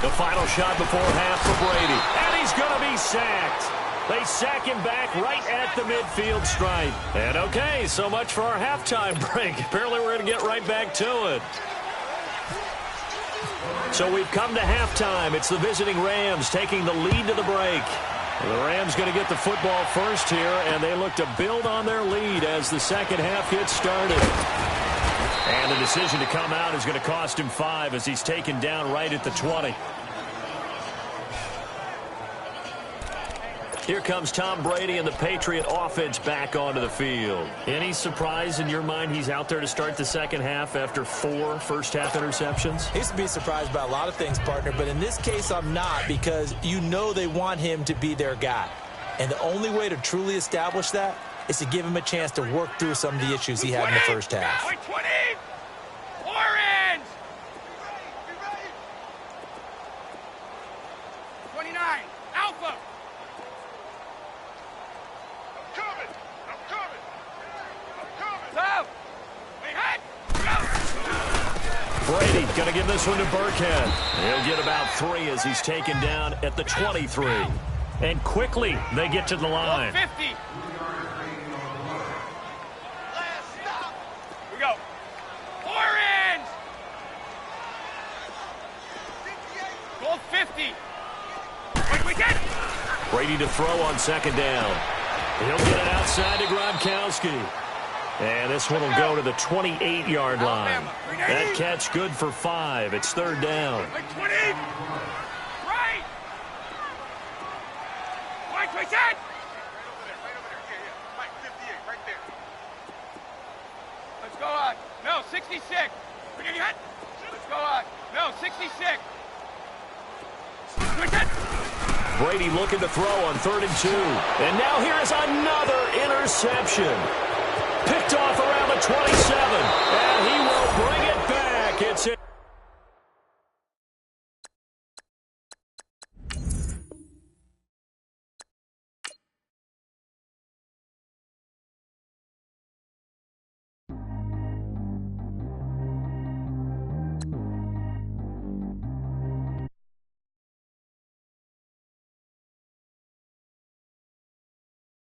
The final shot before half for Brady. And he's going to be sacked. They sack him back right at the midfield stripe. And okay, so much for our halftime break. Apparently we're going to get right back to it. So we've come to halftime. It's the visiting Rams taking the lead to the break. The Rams going to get the football first here, and they look to build on their lead as the second half gets started. And the decision to come out is going to cost him 5 as he's taken down right at the 20. Here comes Tom Brady and the Patriot offense back onto the field. Any surprise in your mind he's out there to start the second half after 4 first-half interceptions? He used to be surprised by a lot of things, partner, but in this case I'm not, because you know they want him to be their guy. And the only way to truly establish that is to give him a chance to work through some of the issues he had in the first half. 20! Orange! 29! Alpha! Brady going to give this one to Burkhead. He'll get about 3 as he's taken down at the 23. And quickly they get to the line. 50. We go. Orange. Goal 50. We get. Brady to throw on second down. He'll get it outside to Gronkowski. And this one will go to the 28-yard line. That catch good for 5. It's third down. 20. Right. White, right over there. Right, 58, right there. Let's go on. No, 66. Let's go on. No, 66. Brady looking to throw on 3rd and 2. And now here is another interception. Picked off around the 27.